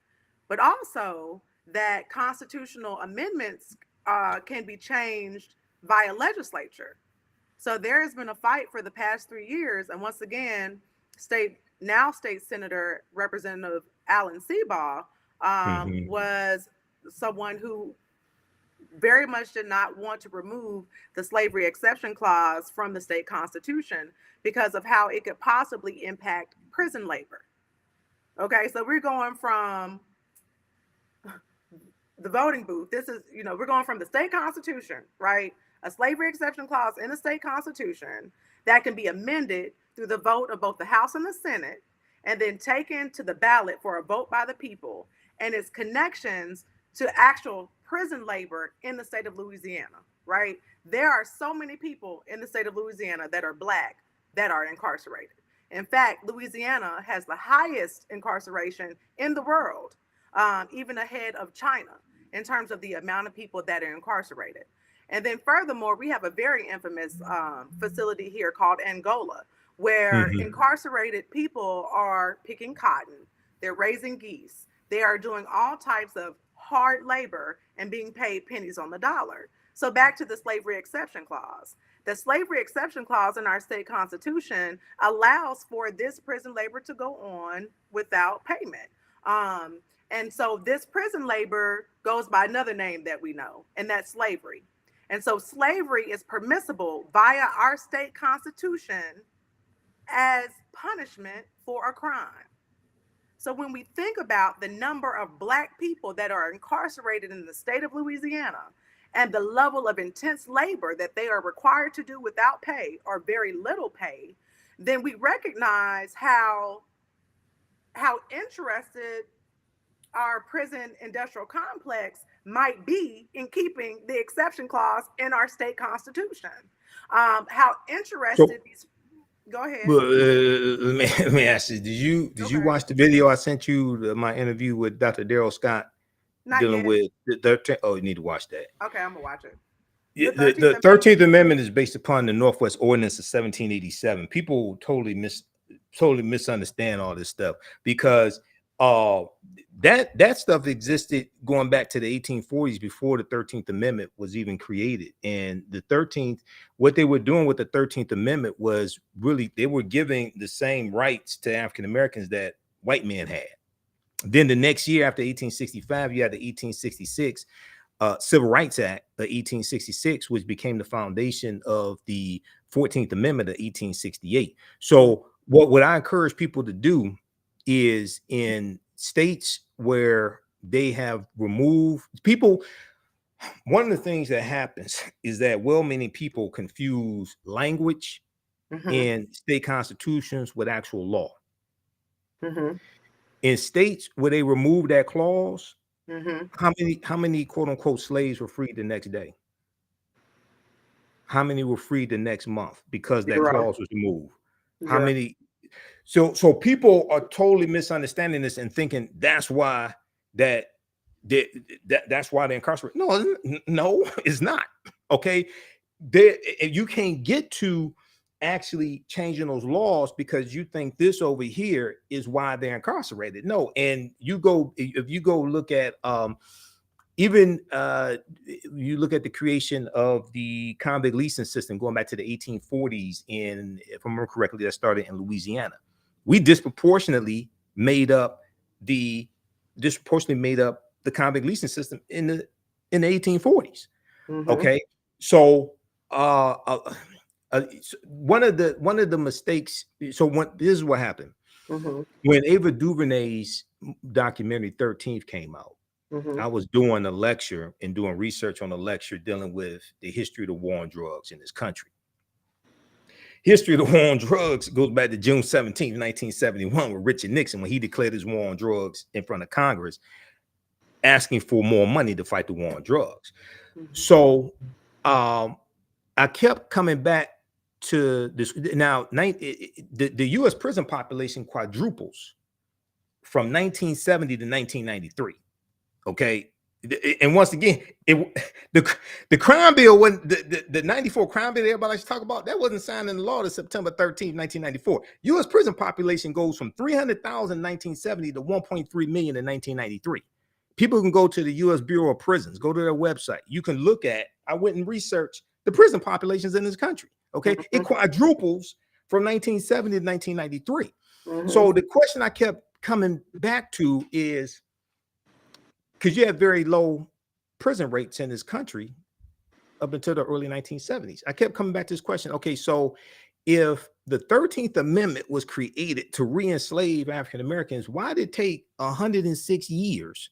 but also that constitutional amendments can be changed via legislature. So there has been a fight for the past 3 years, and once again, state Senator Representative Alan Seabaugh was someone who very much did not want to remove the slavery exception clause from the state constitution because of how it could possibly impact prison labor. Okay, so we're going from the voting booth. This is, we're going from the state constitution, right? A slavery exception clause in the state constitution that can be amended through the vote of both the House and the Senate, and then taken to the ballot for a vote by the people, and its connections to actual prison labor in the state of Louisiana, right? There are so many people in the state of Louisiana that are Black that are incarcerated. In fact, Louisiana has the highest incarceration in the world, even ahead of China in terms of the amount of people that are incarcerated. And then furthermore, we have a very infamous facility here called Angola, where incarcerated people are picking cotton, they're raising geese, they are doing all types of hard labor and being paid pennies on the dollar. So back to the slavery exception clause. The slavery exception clause in our state constitution allows for this prison labor to go on without payment. And so this prison labor goes by another name that we know, and that's slavery. And so slavery is permissible via our state constitution as punishment for a crime. So when we think about the number of Black people that are incarcerated in the state of Louisiana and the level of intense labor that they are required to do without pay or very little pay, then we recognize how interested our prison industrial complex might be in keeping the exception clause in our state constitution. How interested these. Go ahead. Well, let me ask you: Did you watch the video I sent you? My interview with Dr. Darrell Scott dealing with the 13th. Oh, you need to watch that. Okay, I'm gonna watch it. The 13th Amendment is based upon the Northwest Ordinance of 1787. People totally misunderstand all this stuff because that stuff existed going back to the 1840s before the 13th Amendment was even created. And the 13th, what they were doing with the 13th Amendment was really, they were giving the same rights to African Americans that white men had. Then the next year after 1865, you had the 1866 Civil Rights Act of 1866, which became the foundation of the 14th Amendment of 1868. So what I encourage people to do is in states where they have removed people, one of the things that happens is that well-meaning people confuse language in state constitutions with actual law. In states where they remove that clause, how many quote unquote slaves were freed the next day? How many were freed the next month because that clause was removed? How many? So people are totally misunderstanding this and thinking that's why that's why they're incarcerated. No, it's not. Okay, you can't get to actually changing those laws because you think this over here is why they're incarcerated. No, and if you go look at even you look at the creation of the convict leasing system going back to the 1840s, in, if I remember correctly, that started in Louisiana. We disproportionately made up the convict leasing system in the 1840s. Mm-hmm. Okay, so one of the mistakes. So this is what happened Mm-hmm. when Ava DuVernay's documentary 13th came out. Mm-hmm. I was doing a lecture and doing research on a lecture dealing with the history of the war on drugs in this country. History of the war on drugs goes back to June 17th, 1971, with Richard Nixon, when he declared his war on drugs in front of Congress, asking for more money to fight the war on drugs. Mm-hmm. So I kept coming back to this. Now, the U.S. prison population quadruples from 1970 to 1993. Okay. And once again, the crime bill, when the 94 crime bill everybody likes to talk about, that wasn't signed into law to September 13th, 1994. U.S. prison population goes from 300,000 in 1970 to 1.3 million in 1993. People can go to the U.S. Bureau of Prisons, go to their website. You can look at, I went and researched the prison populations in this country. Okay. Mm-hmm. It quadruples from 1970 to 1993. Mm-hmm. So the question I kept coming back to is, because you have very low prison rates in this country up until the early 1970s. I kept coming back to this question. Okay, so if the 13th Amendment was created to re-enslave African Americans, why did it take 106 years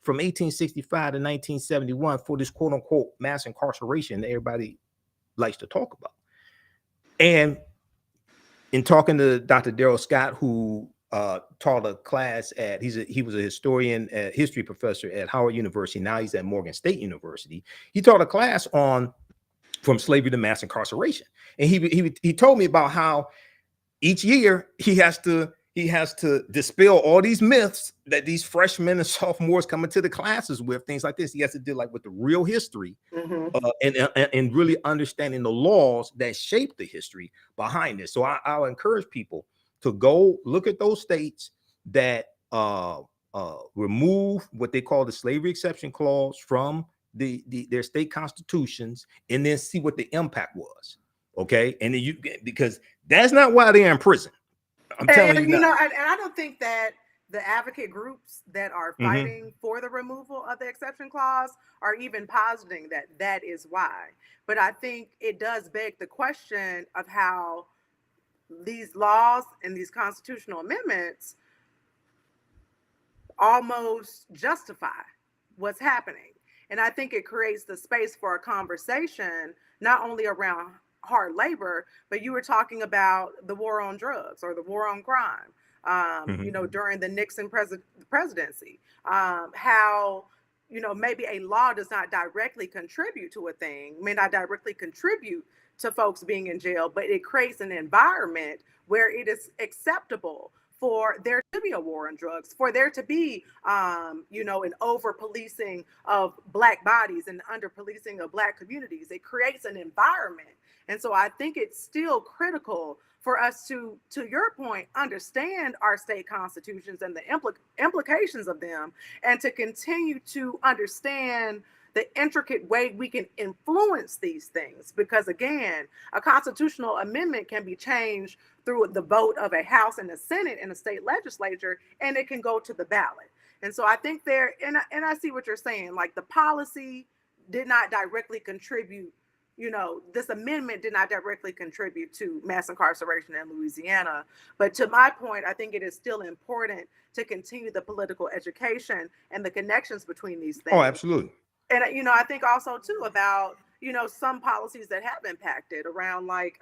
from 1865 to 1971 for this quote unquote mass incarceration that everybody likes to talk about? And in talking to Dr. Darrell Scott, who taught a class at, he was a historian, history professor at Howard University. Now he's at Morgan State University. He taught a class on from slavery to mass incarceration. And he told me about how each year he has to dispel all these myths that these freshmen and sophomores come into the classes with, things like this. He has to deal like with the real history, and really understanding the laws that shape the history behind this. So I'll encourage people to go look at those states that remove what they call the slavery exception clause from their state constitutions, and then see what the impact was. Okay, and then because that's not why they're in prison. I'm telling you, know, and I don't think that the advocate groups that are fighting for the removal of the exception clause are even positing that that is why. But I think it does beg the question of how these laws and these constitutional amendments almost justify what's happening. And I think it creates the space for a conversation, not only around hard labor, but you were talking about the war on drugs or the war on crime, you know, during the Nixon presidency, how, you know, maybe a law does not directly contribute to a thing, may not directly contribute to folks being in jail, but it creates an environment where it is acceptable for there to be a war on drugs, for there to be, you know, an over policing of Black bodies and under policing of Black communities. It creates an environment. And so I think it's still critical for us to your point, understand our state constitutions and the implications of them, and to continue to understand the intricate way we can influence these things. Because again, a constitutional amendment can be changed through the vote of a House and a Senate and a state legislature, and it can go to the ballot. And so I think and I see what you're saying, like the policy did not directly contribute, you know, this amendment did not directly contribute to mass incarceration in Louisiana. But to my point, I think it is still important to continue the political education and the connections between these things. Oh, absolutely. And, you know, I think also too about, you know, some policies that have impacted around, like,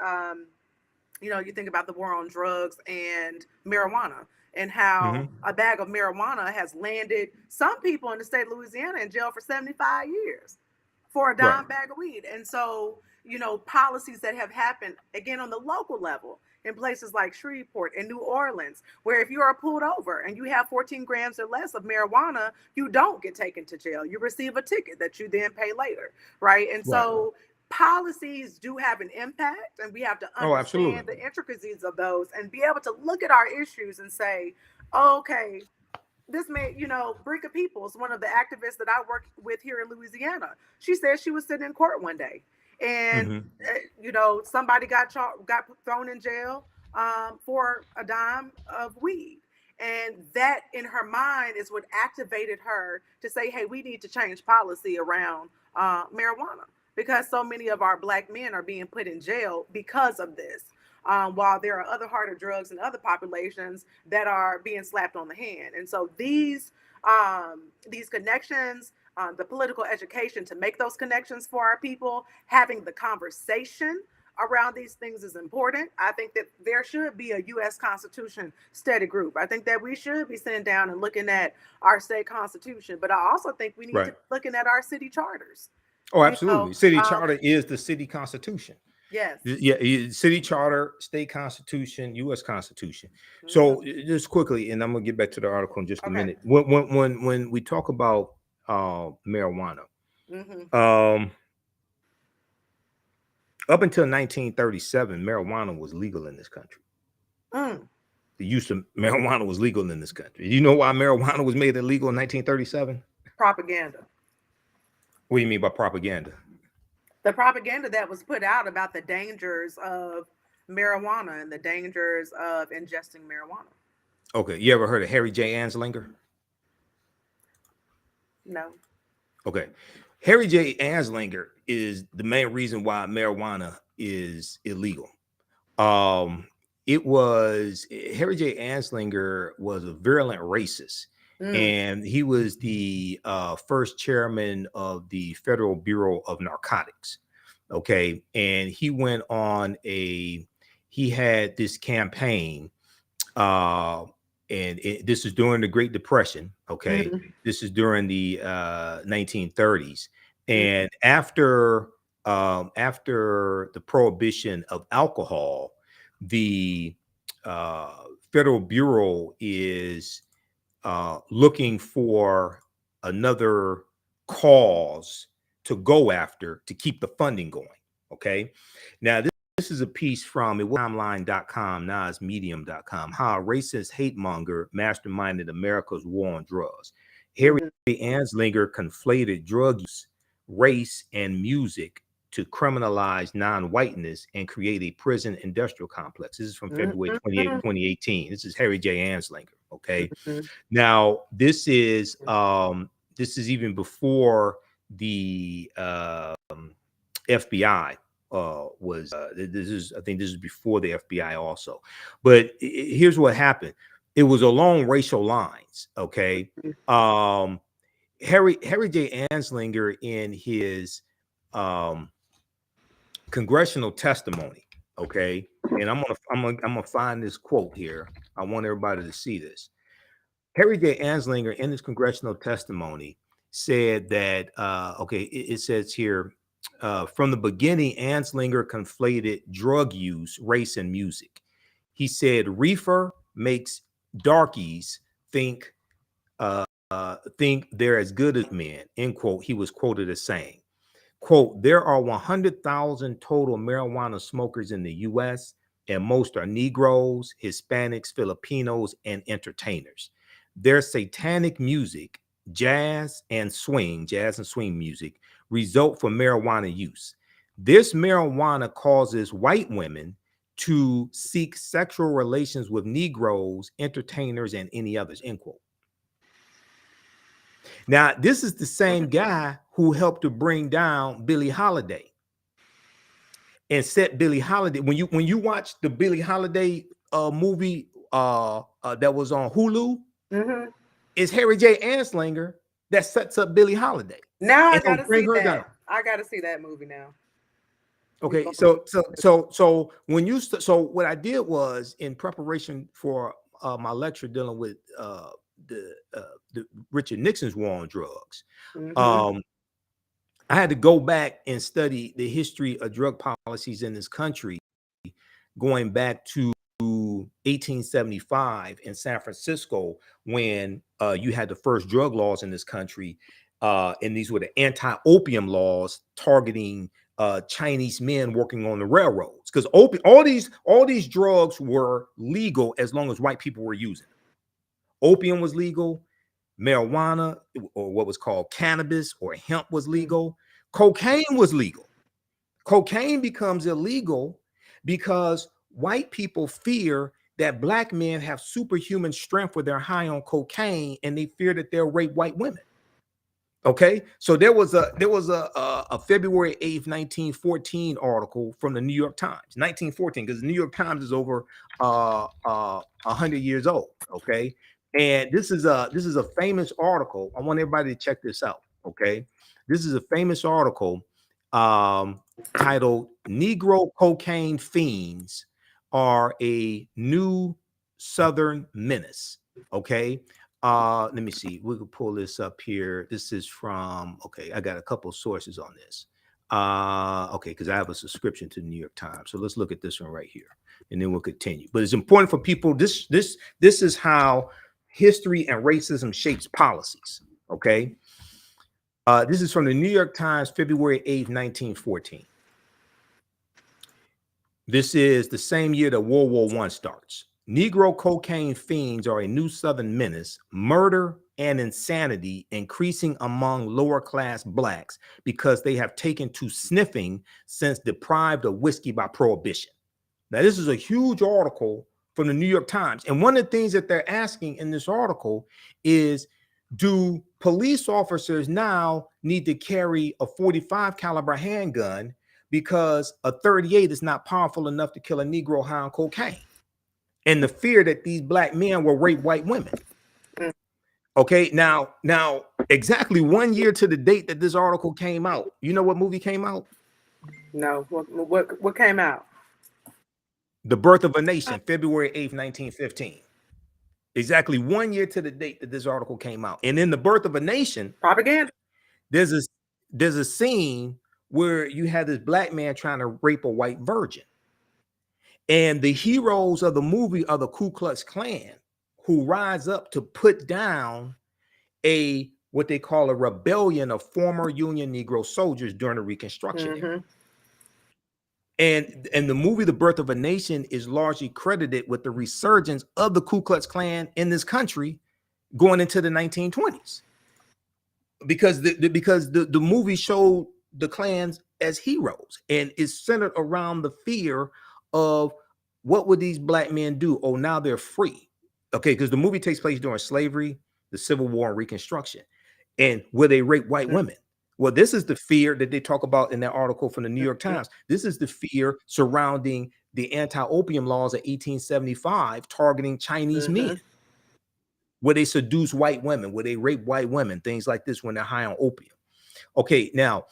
you know, you think about the war on drugs and marijuana, and how a bag of marijuana has landed some people in the state of Louisiana in jail for 75 years for a dime bag of weed. And so, you know, policies that have happened again on the local level in places like Shreveport and New Orleans, where if you are pulled over and you have 14 grams or less of marijuana, you don't get taken to jail. You receive a ticket that you then pay later, right? And so policies do have an impact, and we have to understand the intricacies of those and be able to look at our issues and say, okay, this man, you know, Brinka Peoples, one of the activists that I work with here in Louisiana, she said she was sitting in court one day, and Mm-hmm. you know, somebody got thrown in jail for a dime of weed, and that in her mind is what activated her to say, "Hey, we need to change policy around marijuana because so many of our black men are being put in jail because of this." While there are other harder drugs in other populations that are being slapped on the hand. And so these connections, the political education to make those connections for our people, having the conversation around these things is important. I think that there should be a U.S. Constitution study group. I think that we should be sitting down and looking at our state constitution, but I also think we need to Right. be looking at our city charters. Oh, You know, absolutely. City charter is the city constitution. yes. Yeah, city charter, state constitution, U.S. Constitution. Mhm. So just quickly, and I'm gonna get back to the article in just a Okay. minute. When we talk about marijuana, Hmm. um, up until 1937, marijuana was legal in this country. Mm. The use of marijuana was legal in this country. You know why marijuana was made illegal in 1937? Propaganda. What do you mean by propaganda? The propaganda that was put out about the dangers of marijuana and the dangers of ingesting marijuana. Okay, you ever heard of Harry J. Anslinger? No. Okay. Harry J. Anslinger is the main reason why marijuana is illegal. Um, it was Harry J. Anslinger was a virulent racist, Mm. and he was the first chairman of the Federal Bureau of Narcotics. Okay, and he went on he had this campaign, uh, and this is during the Great Depression. Okay, Mm. this is during the 1930s, Mm. and after the prohibition of alcohol, the uh, Federal Bureau is looking for another cause to go after to keep the funding going. Okay, now this is a piece from it timeline.com, now it's medium.com, how a racist hate monger masterminded America's war on drugs. Harry Mm. Anslinger conflated drug use, race, and music to criminalize non-whiteness and create a prison industrial complex. This is from February 28, Mm. 2018. This is Harry J. Anslinger. Okay. Mm. Now, this is even before the FBI was I think this is before the FBI also. But here's what happened. It was along racial lines, okay? Harry J. Anslinger in his congressional testimony, okay? And I'm gonna find this quote here. I want everybody to see this. Harry J. Anslinger, in his congressional testimony, said that, it says here, from the beginning, Anslinger conflated drug use, race, and music. He said, reefer makes darkies think they're as good as men, end quote. He was quoted as saying, quote, there are 100,000 total marijuana smokers in the U.S., and most are Negroes, Hispanics, Filipinos, and entertainers. Their satanic music, jazz and swing music, result from marijuana use. This marijuana causes white women to seek sexual relations with Negroes, entertainers, and any others, end quote. Now, this is the same guy who helped to bring down Billie Holiday and set Billie Holiday. When you watch the Billie Holiday movie that was on Hulu, Mm-hmm. it's Harry J. Anslinger that sets up Billie Holiday Now I and gotta bring see her down. that. I gotta see that movie now. Okay, so when you so what I did was in preparation for my lecture dealing with the Richard Nixon's war on drugs. Mm-hmm. I had to go back and study the history of drug policies in this country, going back to 1875 in San Francisco, when you had the first drug laws in this country, and these were the anti-opium laws targeting Chinese men working on the railroads, because all these drugs were legal as long as white people were using them. Opium was legal, marijuana, or what was called cannabis or hemp, was legal. Cocaine was legal. Cocaine becomes illegal because white people fear that black men have superhuman strength when they're high on cocaine, and they fear that they'll rape white women. Okay, so there was a February 8th, 1914 article from the New York Times, 1914, because the New York Times is over 100 years old. Okay, and this is a famous article. I want everybody to check this out. Okay, this is a famous article titled "Negro Cocaine Fiends Are a New Southern Menace." Okay, let me see. We could pull this up here. This is from, okay, I got a couple of sources on this. Okay, because I have a subscription to the New York Times. So let's look at this one right here, and then we'll continue. But it's important for people. This is how history and racism shapes policies. Okay. This is from the New York Times, February 8th, 1914. This is the same year that World War I starts. Negro cocaine fiends are a new Southern menace, murder and insanity increasing among lower class blacks because they have taken to sniffing since deprived of whiskey by prohibition. Now, this is a huge article from the New York Times. And one of the things that they're asking in this article is, do police officers now need to carry a .45 caliber handgun because a .38 is not powerful enough to kill a Negro high on cocaine? And the fear that these black men will rape white women. Okay, now exactly 1 year to the date that this article came out, you know what movie came out? No, what came out? The Birth of a Nation, February 8th, 1915. Exactly 1 year to the date that this article came out. And in The Birth of a Nation, Propaganda. there's a scene where you have this black man trying to rape a white virgin. And the heroes of the movie are the Ku Klux Klan, who rise up to put down what they call a rebellion of former Union Negro soldiers during the Reconstruction era. And the movie The Birth of a Nation is largely credited with the resurgence of the Ku Klux Klan in this country going into the 1920s. Because the movie showed the Klans as heroes, and it's centered around the fear of what would these black men do? Oh, now they're free. Okay, because the movie takes place during slavery, the Civil War, and Reconstruction. And will they rape white women? Well, this is the fear that they talk about in that article from the New York Times. This is the fear surrounding the anti-opium laws of 1875 targeting Chinese men. Will they seduce white women? Will they rape white women? Things like this when they're high on opium. Okay, now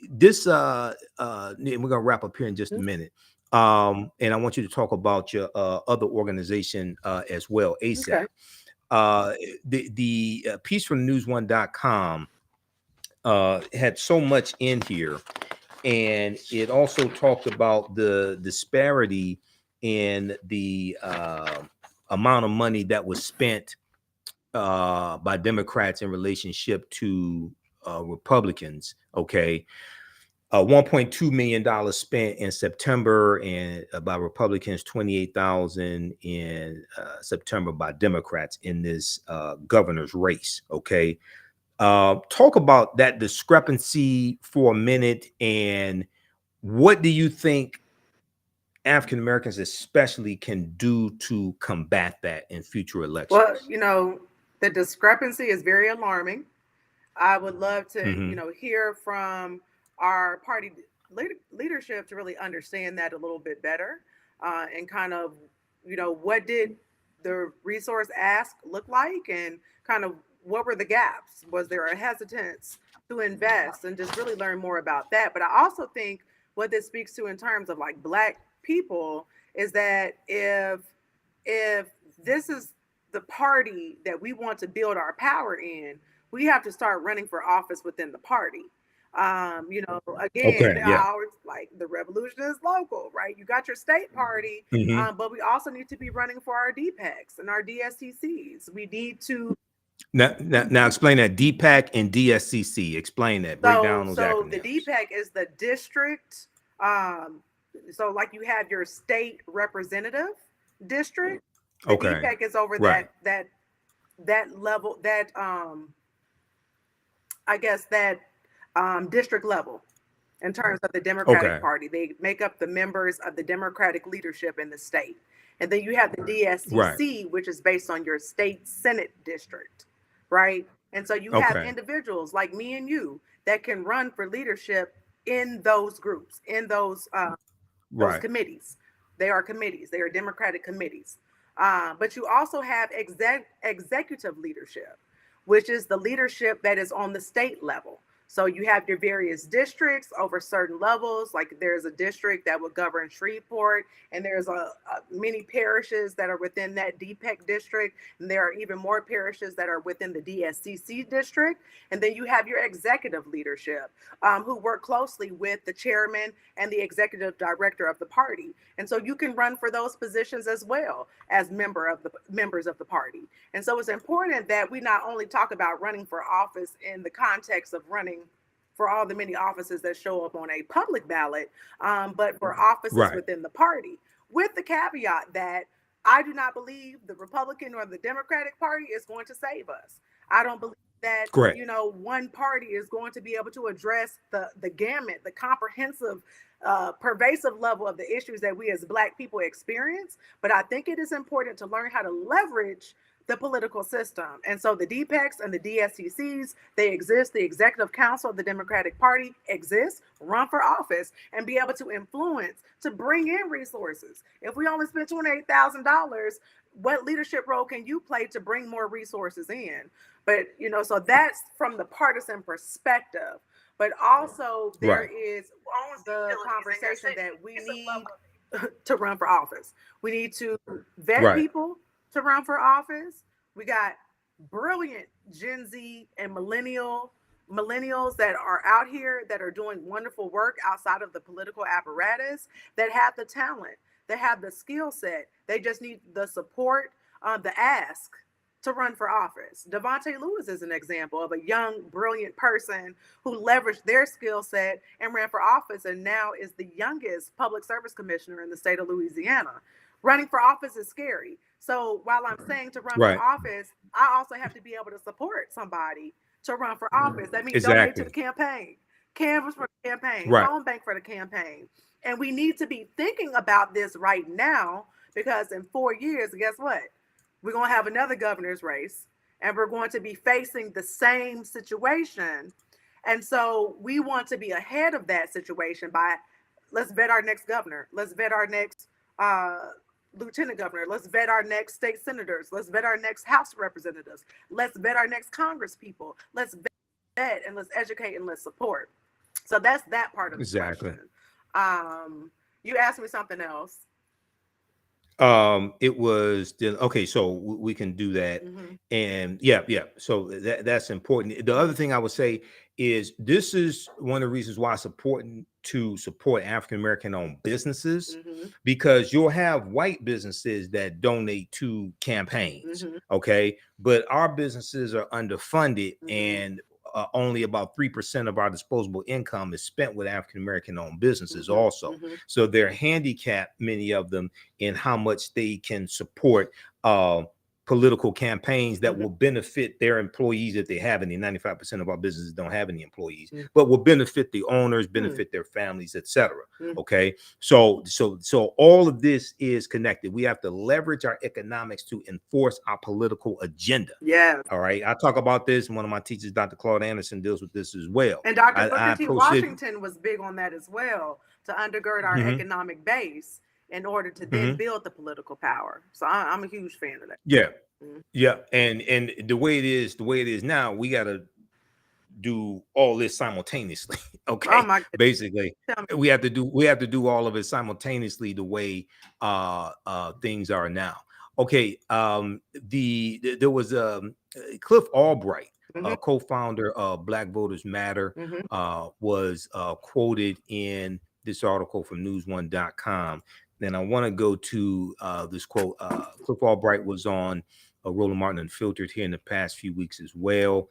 this we're gonna wrap up here in just a minute. And I want you to talk about your other organization as well, ASAP. The piece from news1.com had so much in here, and it also talked about the disparity in the amount of money that was spent by Democrats in relationship to Republicans. Okay, $1.2 million spent in September, and by Republicans, 28,000 in September by Democrats in this governor's race. Okay, talk about that discrepancy for a minute, and what do you think African Americans especially can do to combat that in future elections? Well, the discrepancy is very alarming. I would love to, hear from our party leadership to really understand that a little bit better, and kind of, what did the resource ask look like, and kind of what were the gaps? Was there a hesitance to invest, and just really learn more about that? But I also think what this speaks to in terms of like Black people is that if this is the party that we want to build our power in, we have to start running for office within the party. Again, I always like the revolution is local, right? You got your state party, but we also need to be running for our DPACs and our DSCCs. We need to now explain that DPAC and DSCC. Explain that. Break down those acronyms. The DPAC is the district. So like you have your state representative district. The DPAC is over that level, that I guess that district level in terms of the Democratic Okay. Party. They make up the members of the Democratic leadership in the state. And then you have the Right. DSCC, which is based on your state Senate district, right? And so you have Okay. individuals like me and you that can run for leadership in those groups, in those Right. committees. They are committees. They are Democratic committees. But you also have executive leadership, which is the leadership that is on the state level. So you have your various districts over certain levels. Like there's a district that would govern Shreveport, and there's a many parishes that are within that DPEC district, and there are even more parishes that are within the DSCC district. And then you have your executive leadership, who work closely with the chairman and the executive director of the party. And so you can run for those positions as well as members of the party. And so it's important that we not only talk about running for office in the context of running for all the many offices that show up on a public ballot, but for offices Right. within the party, with the caveat that I do not believe the Republican or the Democratic Party is going to save us. I don't believe that, Correct. one party is going to be able to address the gamut, the comprehensive, pervasive level of the issues that we as Black people experience. But I think it is important to learn how to leverage the political system. And so the DPECs and the DSCCs, they exist. The Executive Council of the Democratic Party exists. Run for office and be able to influence, to bring in resources. If we only spend $28,000, what leadership role can you play to bring more resources in? But, so that's from the partisan perspective. But also there Right. is the conversation that we need to run for office. We need to vet Right. people to run for office. We got brilliant Gen Z and millennials that are out here that are doing wonderful work outside of the political apparatus, that have the talent, that have the skill set. They just need the support, the ask to run for office. Devontae Lewis is an example of a young, brilliant person who leveraged their skill set and ran for office, and now is the youngest public service commissioner in the state of Louisiana. Running for office is scary. So while I'm saying to run for Right. office, I also have to be able to support somebody to run for office. That means donate to the Exactly. campaign, canvas for the campaign, Right. phone bank for the campaign. And we need to be thinking about this right now, because in 4 years, guess what? We're going to have another governor's race, and we're going to be facing the same situation. And so we want to be ahead of that situation by, let's vet our next governor. Let's vet our next lieutenant governor. Let's vet our next state senators. Let's vet our next House representatives. Let's vet our next Congress people. Let's vet and let's educate and let's support. So that's that part of the Exactly. question. You asked me something else. It was okay, so we can do that. And yeah, so that's important. The other thing I would say is this is one of the reasons why it's important to support African American owned businesses, because you'll have white businesses that donate to campaigns, okay, but our businesses are underfunded, and only about 3% of our disposable income is spent with African American owned businesses also. So they're handicapped, many of them, in how much they can support political campaigns that will benefit their employees if they have any. 95% of our businesses don't have any employees, but will benefit the owners, benefit their families, etc. Okay, so all of this is connected. We have to leverage our economics to enforce our political agenda. Yeah. All right, I talk about this. One of my teachers, Dr. Claude Anderson, deals with this as well. And Dr. Booker T. Washington was big on that as well, to undergird our economic base in order to then build the political power. So I'm a huge fan of that. Yeah. Yeah. And the way it is now, we got to do all this simultaneously. Okay. Oh my goodness. Basically, we have to do all of it simultaneously the way things are now. Okay. There was Cliff Albright, co-founder of Black Voters Matter, was quoted in this article from news1.com. Then I want to go to this quote. Cliff Albright was on Roland Martin Unfiltered here in the past few weeks as well.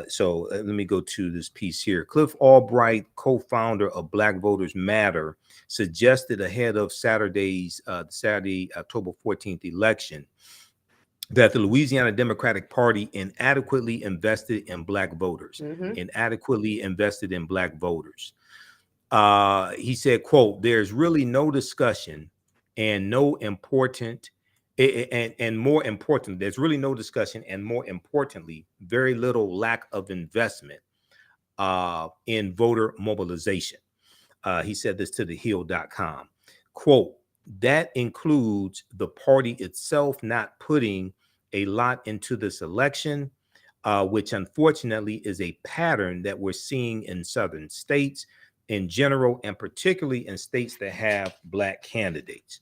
So let me go to this piece here. Cliff Albright, co-founder of Black Voters Matter, suggested ahead of Saturday, October 14th election, that the Louisiana Democratic Party inadequately invested in black voters. Inadequately invested in black voters. He said, quote, "There's really no discussion and no important and more important, there's really no discussion and more importantly, very little lack of investment in voter mobilization." He said this to thehill.com. Quote, "That includes the party itself not putting a lot into this election, which unfortunately is a pattern that we're seeing in southern states in general, and particularly in states that have black candidates."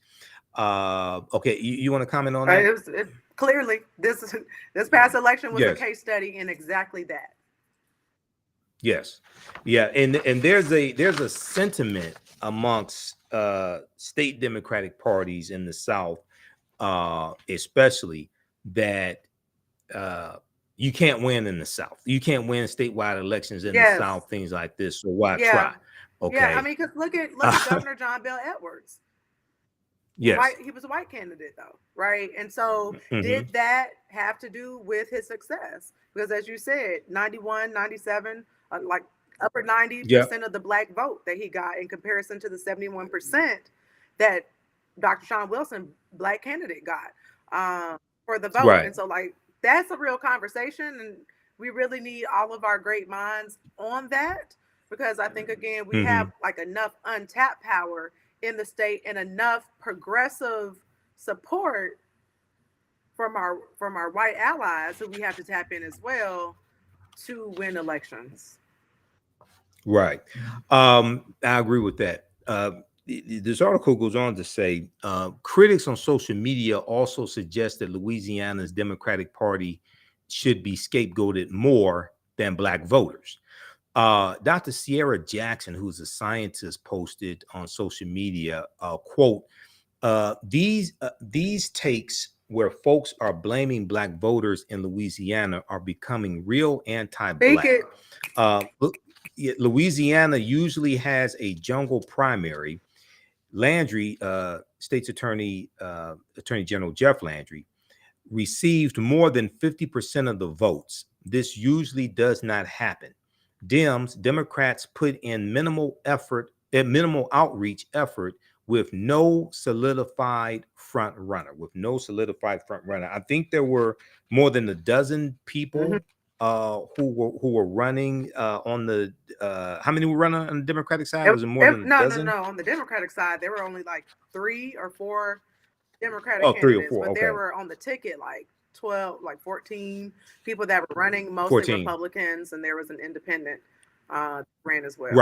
Okay, you want to comment on that? Clearly, this past election was a Yes. case study in exactly that. Yes. Yeah, and there's a sentiment amongst state Democratic parties in the South, especially that you can't win in the South. You can't win statewide elections in the South, things like this. So why try? Okay. Yeah, I mean, because look at Governor John Bel Edwards. Yes. He was a white candidate though, right? And so did that have to do with his success? Because as you said, 91, 97, like upper 90% of the black vote that he got in comparison to the 71% that Dr. Shawn Wilson, black candidate, got for the vote. Right. And so like that's a real conversation, and we really need all of our great minds on that, because I think again we have like enough untapped power in the state and enough progressive support from our white allies who we have to tap in as well to win elections. Right. I agree with that. This article goes on to say critics on social media also suggest that Louisiana's Democratic Party should be scapegoated more than black voters. Dr. Sierra Jackson, who's a scientist, posted on social media, quote, these takes where folks are blaming black voters in Louisiana are becoming real anti-black. Louisiana usually has a jungle primary. Landry, State's Attorney General Jeff Landry, received more than 50% of the votes. This usually does not happen. Democrats put in minimal outreach effort with no solidified front runner. I think there were more than a dozen people who were running on the how many were running on the Democratic side? Was it more than a dozen? No. On the Democratic side, there were only like 3 or 4 Democratic candidates, 3 or 4, but there were on the ticket like 12, like 14 people that were running, mostly Republicans, and there was an independent ran as well.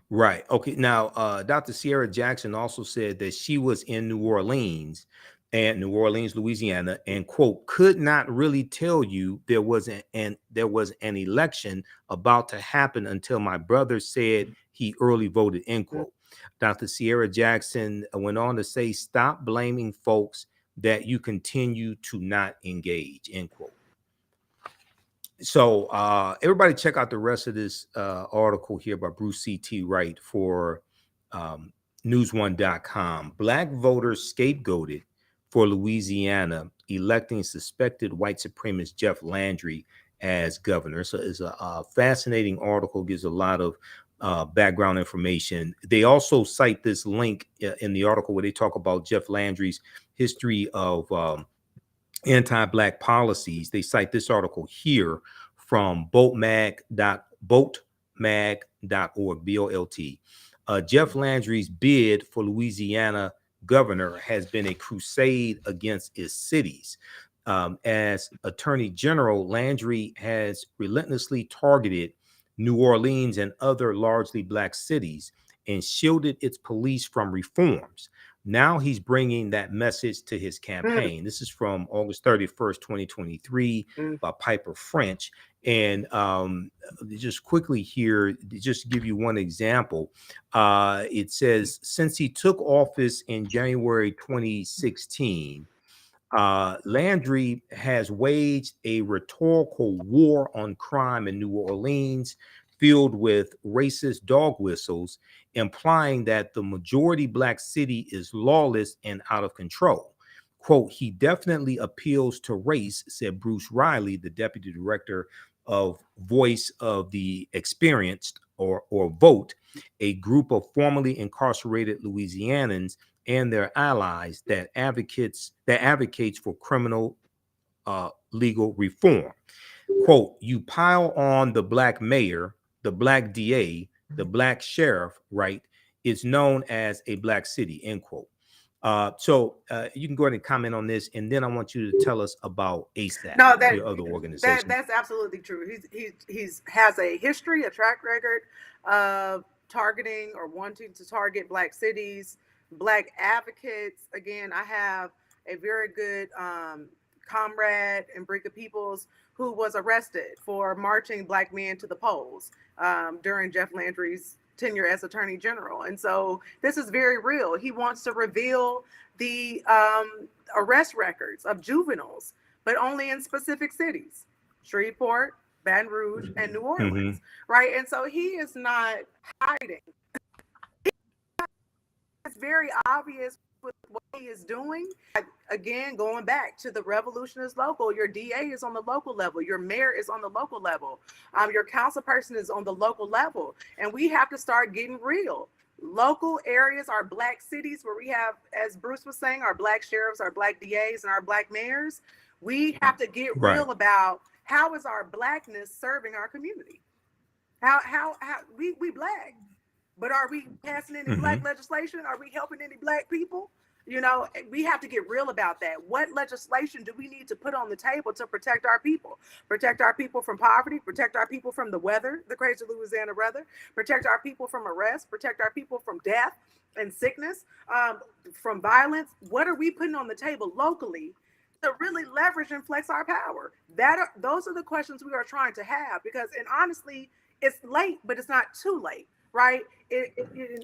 Right. Okay. Now, Dr. Sierra Jackson also said that she was in New Orleans, Louisiana, and quote, could not really tell you there was an election about to happen until my brother said he early voted, end quote. Dr. Sierra Jackson went on to say, stop blaming folks that you continue to not engage, end quote. So everybody check out the rest of this article here by Bruce C.T. Wright for newsone.com. Black voters scapegoated for Louisiana electing suspected white supremacist Jeff Landry as governor. So it's a fascinating article, gives a lot of background information. They also cite this link in the article where they talk about Jeff Landry's history of anti-black policies. They cite this article here from boltmag.org, BOLT. Jeff Landry's bid for Louisiana governor has been a crusade against its cities. As Attorney General, Landry has relentlessly targeted New Orleans and other largely black cities and shielded its police from reforms. Now he's bringing that message to his campaign. This is from August 31st, 2023 by Piper French. And just quickly here, just to give you one example, it says, since he took office in January 2016, Landry has waged a rhetorical war on crime in New Orleans, filled with racist dog whistles, implying that the majority black city is lawless and out of control. Quote, he definitely appeals to race, said Bruce Riley, the deputy director of Voice of the Experienced, or VOTE, a group of formerly incarcerated Louisianans and their allies that advocates for criminal legal reform. Quote, you pile on the black mayor, the black DA, the black sheriff, right? It's known as a black city, end quote. So you can go ahead and comment on this, and then I want you to tell us about ASAP, No, your other organization. that's absolutely true. He's has a history, a track record of targeting or wanting to target black cities, black advocates. Again, I have a very good comrade in Brika Peoples who was arrested for marching black men to the polls during Jeff Landry's tenure as Attorney General. And so this is very real. He wants to reveal the arrest records of juveniles, but only in specific cities: Shreveport, Baton Rouge, and New Orleans, right? And so he is not hiding. It's very obvious with what he is doing. Again, going back to the revolution is local. Your DA is on the local level. Your mayor is on the local level. Your council person is on the local level. And we have to start getting real. Local areas are black cities where we have, as Bruce was saying, our black sheriffs, our black DAs, and our black mayors. We have to get real about how is our blackness serving our community. How we black, but are we passing any black legislation? Are we helping any black people? You know, we have to get real about that. What legislation do we need to put on the table to protect our people? Protect our people from poverty, protect our people from the weather, the crazy Louisiana weather, protect our people from arrest, protect our people from death and sickness, from violence. What are we putting on the table locally to really leverage and flex our power? Those are the questions we are trying to have, because, and honestly, it's late, but it's not too late. Right. You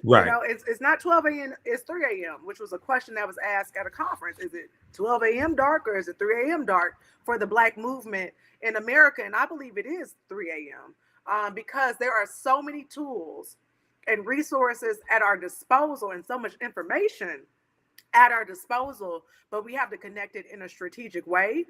know, it's not 12 a.m. It's 3 a.m., which was a question that was asked at a conference. Is it 12 a.m. dark or is it 3 a.m. dark for the black movement in America? And I believe it is 3 a.m. Because there are so many tools and resources at our disposal and so much information at our disposal, but we have to connect it in a strategic way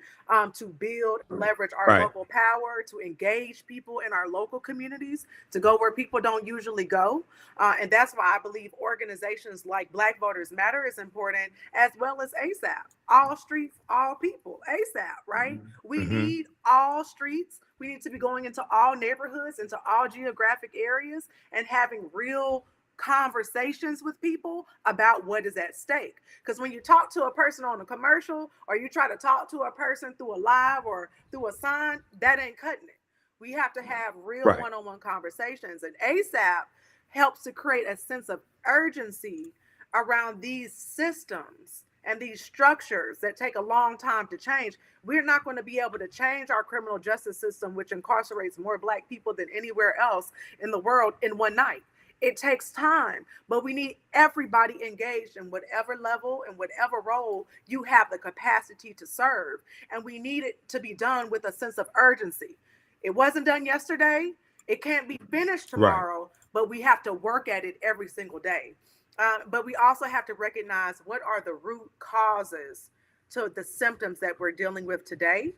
to build, leverage our local power, to engage people in our local communities, to go where people don't usually go. And that's why I believe organizations like Black Voters Matter is important, as well as ASAP, all streets, all people, ASAP, right? We need all streets. We need to be going into all neighborhoods, into all geographic areas, and having real conversations with people about what is at stake. Because when you talk to a person on a commercial, or you try to talk to a person through a live or through a sign, that ain't cutting it. We have to have real one-on-one conversations, and ASAP helps to create a sense of urgency around these systems and these structures that take a long time to change. We're not going to be able to change our criminal justice system, which incarcerates more black people than anywhere else in the world, in one night. It takes time, but we need everybody engaged in whatever level and whatever role you have the capacity to serve. And we need it to be done with a sense of urgency. It wasn't done yesterday. It can't be finished tomorrow, but we have to work at it every single day. But we also have to recognize what are the root causes to the symptoms that we're dealing with today.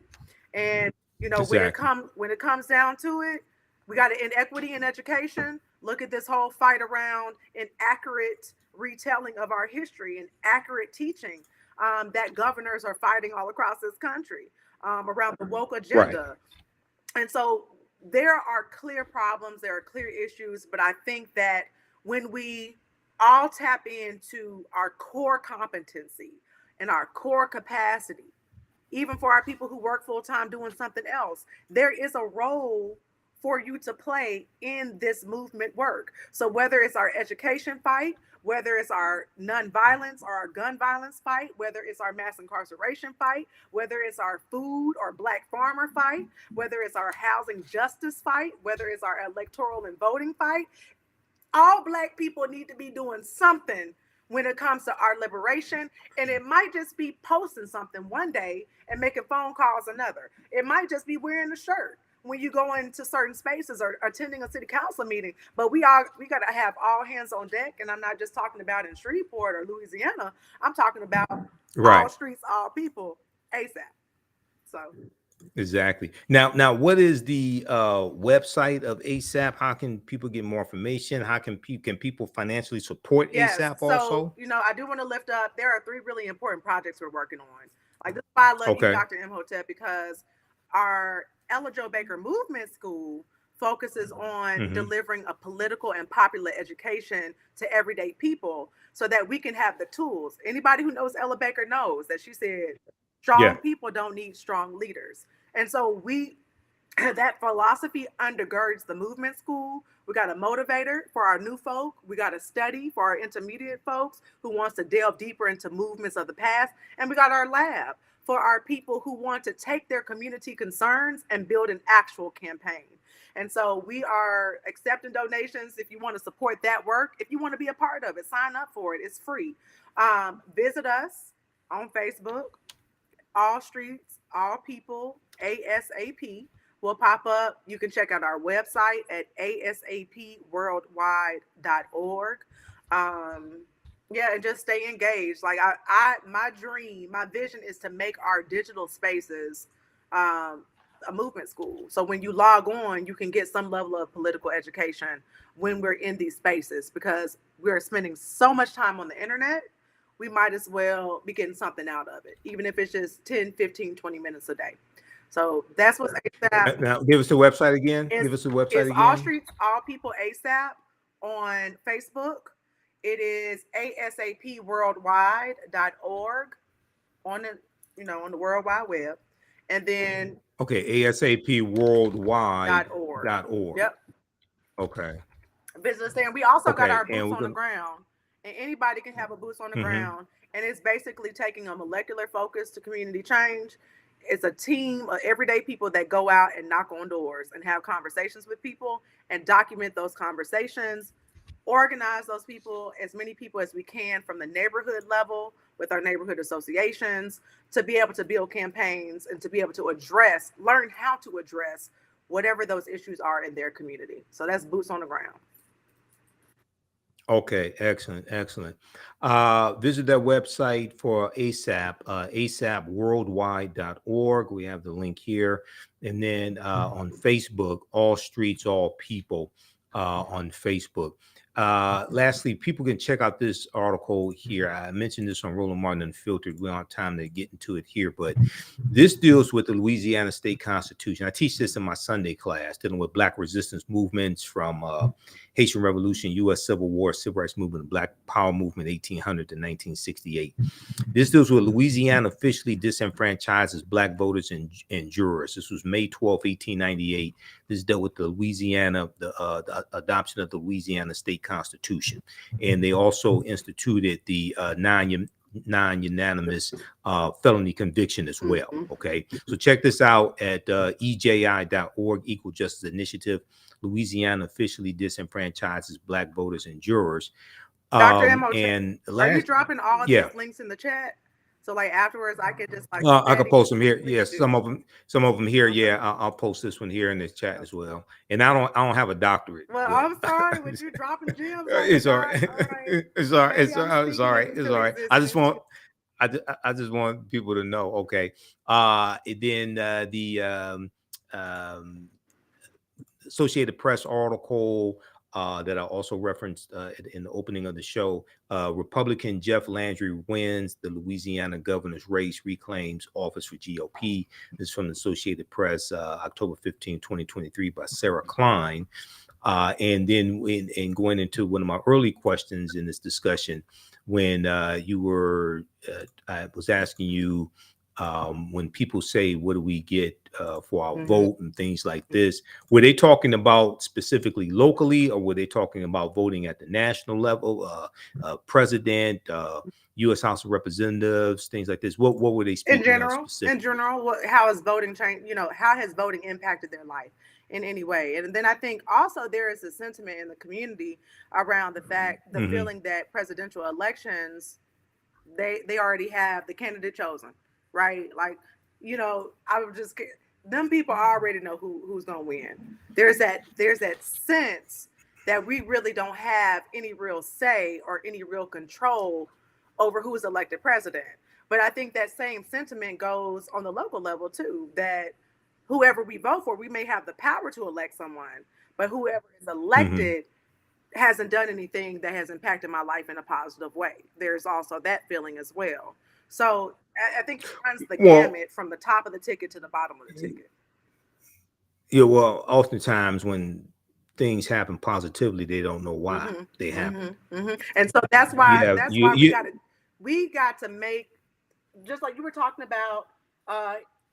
And, you know, when it comes down to it, we got an inequity in education. Look at this whole fight around inaccurate retelling of our history and accurate teaching that governors are fighting all across this country around the woke agenda. And so there are clear problems, there are clear issues, but I think that when we all tap into our core competency and our core capacity, even for our people who work full time doing something else, there is a role for you to play in this movement work. So whether it's our education fight, whether it's our nonviolence or our gun violence fight, whether it's our mass incarceration fight, whether it's our food or black farmer fight, whether it's our housing justice fight, whether it's our electoral and voting fight, all black people need to be doing something when it comes to our liberation. And it might just be posting something one day and making phone calls another. It might just be wearing a shirt when you go into certain spaces or attending a city council meeting. But we got to have all hands on deck. And I'm not just talking about in Shreveport or Louisiana. I'm talking about all Right. streets, all people, ASAP. So Exactly. Now, what is the website of ASAP? How can people get more information? How can people financially support yes, ASAP so also? I do want to lift up. There are three really important projects we're working on. Like, this is why I love you, Okay. Dr. Imhotep, because our Ella Jo Baker Movement School focuses on Hmm. delivering a political and popular education to everyday people so that we can have the tools. Anybody who knows Ella Baker knows that she said strong Yeah. people don't need strong leaders. And so that philosophy undergirds the movement school. We got a motivator for our new folk. We got a study for our intermediate folks who wants to delve deeper into movements of the past. And we got our lab for our people who want to take their community concerns and build an actual campaign. And so we are accepting donations if you want to support that work. If you want to be a part of it, sign up for it. It's free. Visit us on Facebook. All Streets, All People, ASAP will pop up. You can check out our website at asapworldwide.org. Um, yeah, and just stay engaged. Like, my dream, my vision is to make our digital spaces um, a movement school. So when you log on, you can get some level of political education when we're in these spaces, because we're spending so much time on the internet. We might as well be getting something out of it, even if it's just 10, 15, 20 minutes a day. So that's what's ASAP. Now, give us the website again. It's, Give us the website it's All again. Streets, All People ASAP on Facebook. It is asapworldwide.org on the, on the World Wide Web. And then Okay, .org. asapworldwide.org. Yep. Okay. Visit us there. And we also got Okay. our And boots we're on the gonna. ground. And anybody can have a boots on the Mhm. ground. And it's basically taking a molecular focus to community change. It's a team of everyday people that go out and knock on doors and have conversations with people and document those conversations, organize those people, as many people as we can from the neighborhood level with our neighborhood associations, to be able to build campaigns and to be able to learn how to address whatever those issues are in their community. So that's boots on the ground. Okay, excellent, excellent. Visit that website for ASAP, asapworldwide.org. We have the link here. And then on Facebook, All Streets, All People on Facebook. Lastly, people can check out this article here. I mentioned this on Roland Martin Unfiltered. We don't have time to get into it here, but this deals with the Louisiana State Constitution. I teach this in my Sunday class, dealing with Black resistance movements from Haitian Revolution, U.S. Civil War, Civil Rights Movement, Black Power Movement, 1800 to 1968. This deals with Louisiana officially disenfranchises Black voters and jurors. This was May 12, 1898. This dealt with the adoption of the Louisiana State Constitution. And they also instituted the non-unanimous felony conviction as well. Okay, so check this out at eji.org, Equal Justice Initiative. Louisiana officially disenfranchises Black voters and jurors. Dr. Imhotep, And are you last, dropping all yeah, these links in the chat? So like afterwards, I could just like I could post them here. please Yes, do. some of them here. Okay. Yeah, I'll post this one here in this chat as well. And I don't have a doctorate, Well, but I'm sorry, but you're dropping gems like it's all that. right. All right. It's all right. Maybe I'm It's speaking all it right. It's into all right. existence. I just want people to know. Okay. Then the Associated Press article that I also referenced in the opening of the show. Republican Jeff Landry wins the Louisiana governor's race, reclaims office for GOP. This is from the Associated Press, October 15, 2023, by Sarah Klein. And then in going into one of my early questions in this discussion, when I was asking you, when people say, what do we get for our vote and things like this, were they talking about specifically locally, or were they talking about voting at the national level, president, U.S. House of Representatives, things like this? What were they speaking of specifically? How is voting changed? How has voting impacted their life in any way? And then I think also there is a sentiment in the community around the feeling that presidential elections, they already have the candidate chosen, right? Like, I would just, them people already know who's gonna win. There's that sense that we really don't have any real say or any real control over who is elected president. But I think that same sentiment goes on the local level too, that whoever we vote for, we may have the power to elect someone, but whoever is elected hasn't done anything that has impacted my life in a positive way. There's also that feeling as well. So I think it runs the gamut from the top of the ticket to the bottom of the ticket. Yeah, well, oftentimes when things happen positively, they don't know why they happen. And so that's why we got to make, just like you were talking about,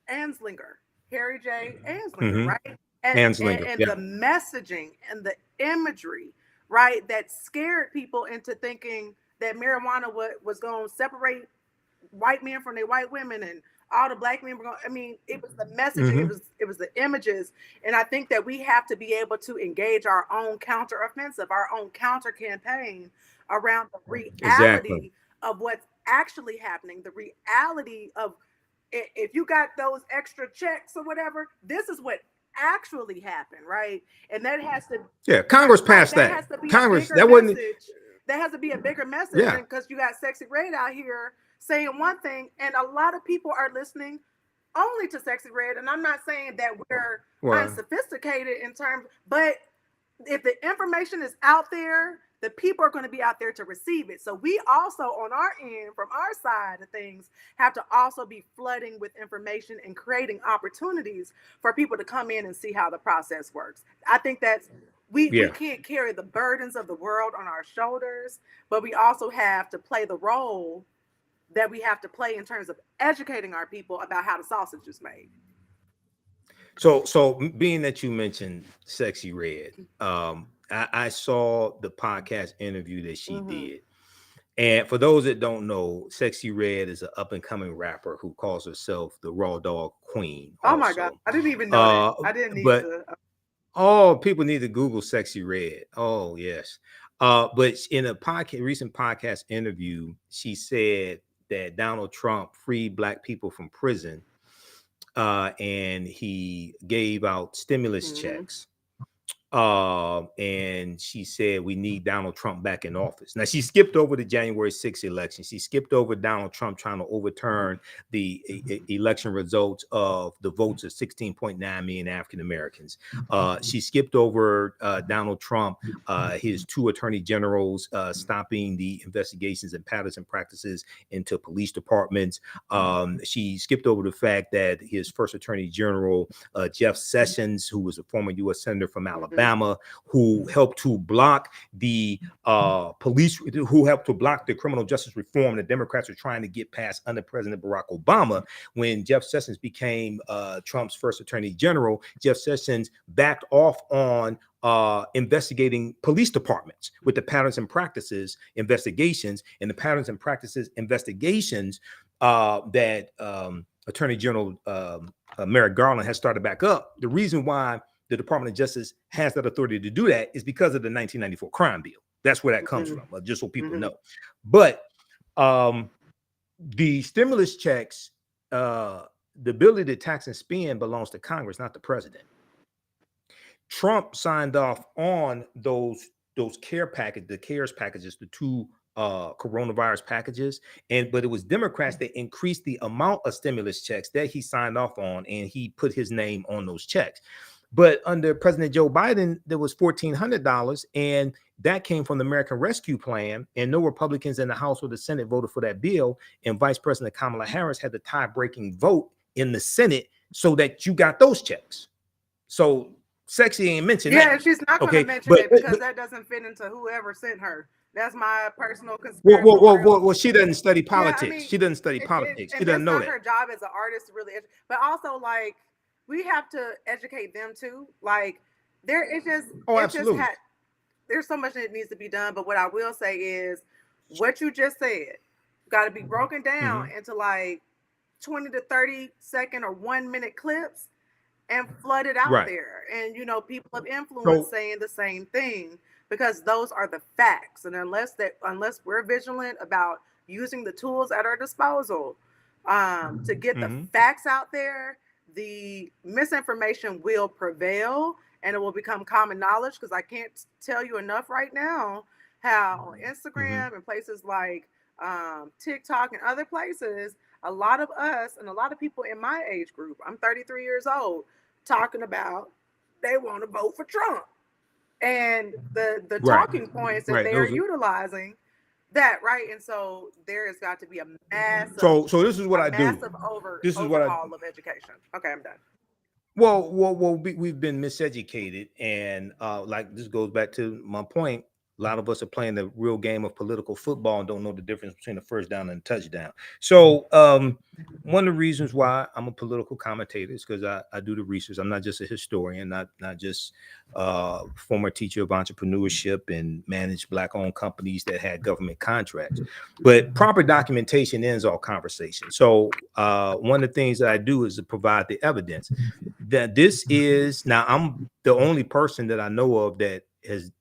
Anslinger, Harry J. Anslinger, right? And the messaging and the imagery, right, that scared people into thinking that marijuana was going to separate white men from their white women, and all the black men were going. I mean, it was the messaging, it was the images, and I think that we have to be able to engage our own counteroffensive, our own counter campaign around the reality of what's actually happening, the reality of if you got those extra checks or whatever, this is what actually happened, right? And that has to Congress passed that. Has to be Congress, that wasn't. That has to be a bigger message because you got Sexy Red out here saying one thing, and a lot of people are listening only to Sexy Red. And I'm not saying that we're unsophisticated in terms, but if the information is out there, the people are going to be out there to receive it. So we also, on our end, from our side of things, have to also be flooding with information and creating opportunities for people to come in and see how the process works. I think that's, we can't carry the burdens of the world on our shoulders, but we also have to play the role that we have to play in terms of educating our people about how the sausage is made. So being that you mentioned Sexy Red, I saw the podcast interview that she did. And for those that don't know, Sexy Red is an up and coming rapper who calls herself the Raw Dog Queen. Oh my God. I didn't even know that. I didn't need to. Oh, people need to Google Sexy Red. Oh, yes. But in a recent podcast interview, she said that Donald Trump freed Black people from prison. And he gave out stimulus checks. And she said we need Donald Trump back in office. Now, she skipped over the January 6th election. She skipped over Donald Trump trying to overturn the election results of the votes of 16.9 million African Americans. She skipped over Donald Trump, his two attorney generals stopping the investigations and patterns and practices into police departments. She skipped over the fact that his first attorney general, Jeff Sessions, who was a former U.S. senator from Alabama, who helped to block the the criminal justice reform that Democrats were trying to get passed under President Barack Obama. When Jeff Sessions became Trump's first attorney general, Jeff Sessions backed off on investigating police departments with the patterns and practices investigations, and the patterns and practices investigations that Attorney General Merrick Garland has started back up. The reason why the Department of Justice has that authority to do that is because of the 1994 crime bill. That's where that comes from, just so people know. But the stimulus checks, the ability to tax and spend belongs to Congress, not the president. Trump signed off on those care package, the CARES packages, the two coronavirus packages, but it was Democrats that increased the amount of stimulus checks that he signed off on, and he put his name on those checks. But under President Joe Biden, there was $1,400, and that came from the American Rescue Plan, and no Republicans in the House or the Senate voted for that bill, and Vice President Kamala Harris had the tie-breaking vote in the Senate so that you got those checks. So Sexy ain't mentioned that. Yeah, she's not going to mention it because that doesn't fit into whoever sent her. That's my personal conspiracy. Well, she doesn't study politics. I mean, she doesn't study politics. She doesn't know that. Her job as an artist to really, but also like we have to educate them too. Like absolutely. There's so much that needs to be done. But what I will say is what you just said got to be broken down into like 20 to 30 second or 1 minute clips and flooded out there. And, people of influence saying the same thing, because those are the facts. And unless we're vigilant about using the tools at our disposal to get the facts out there, the misinformation will prevail and it will become common knowledge. Because I can't tell you enough right now how Instagram and places like TikTok, and other places, a lot of us and a lot of people in my age group, I'm 33 years old, talking about they want to vote for Trump. And the Right. talking points that Right. they are utilizing that, right? And so there has got to be a massive, so this is what I do. massive This is what I overhaul of education. Okay, I'm done. Well, we've been miseducated, and like this goes back to my point. A lot of us are playing the real game of political football and don't know the difference between a first down and a touchdown. So, one of the reasons why I'm a political commentator is because I do the research. I'm not just a historian, not just former teacher of entrepreneurship and managed Black-owned companies that had government contracts. But proper documentation ends all conversation. So, one of the things that I do is to provide the evidence that this is, now I'm the only person that I know of that has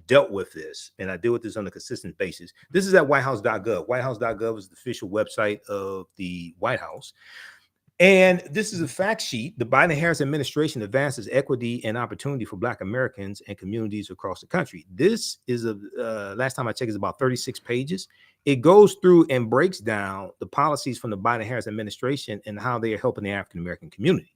dealt with this, and I deal with this on a consistent basis. This is at whitehouse.gov. Whitehouse.gov is the official website of the White House. And this is a fact sheet. The Biden-Harris administration advances equity and opportunity for Black Americans and communities across the country. This is last time I checked, is about 36 pages. It goes through and breaks down the policies from the Biden-Harris administration and how they are helping the African-American community.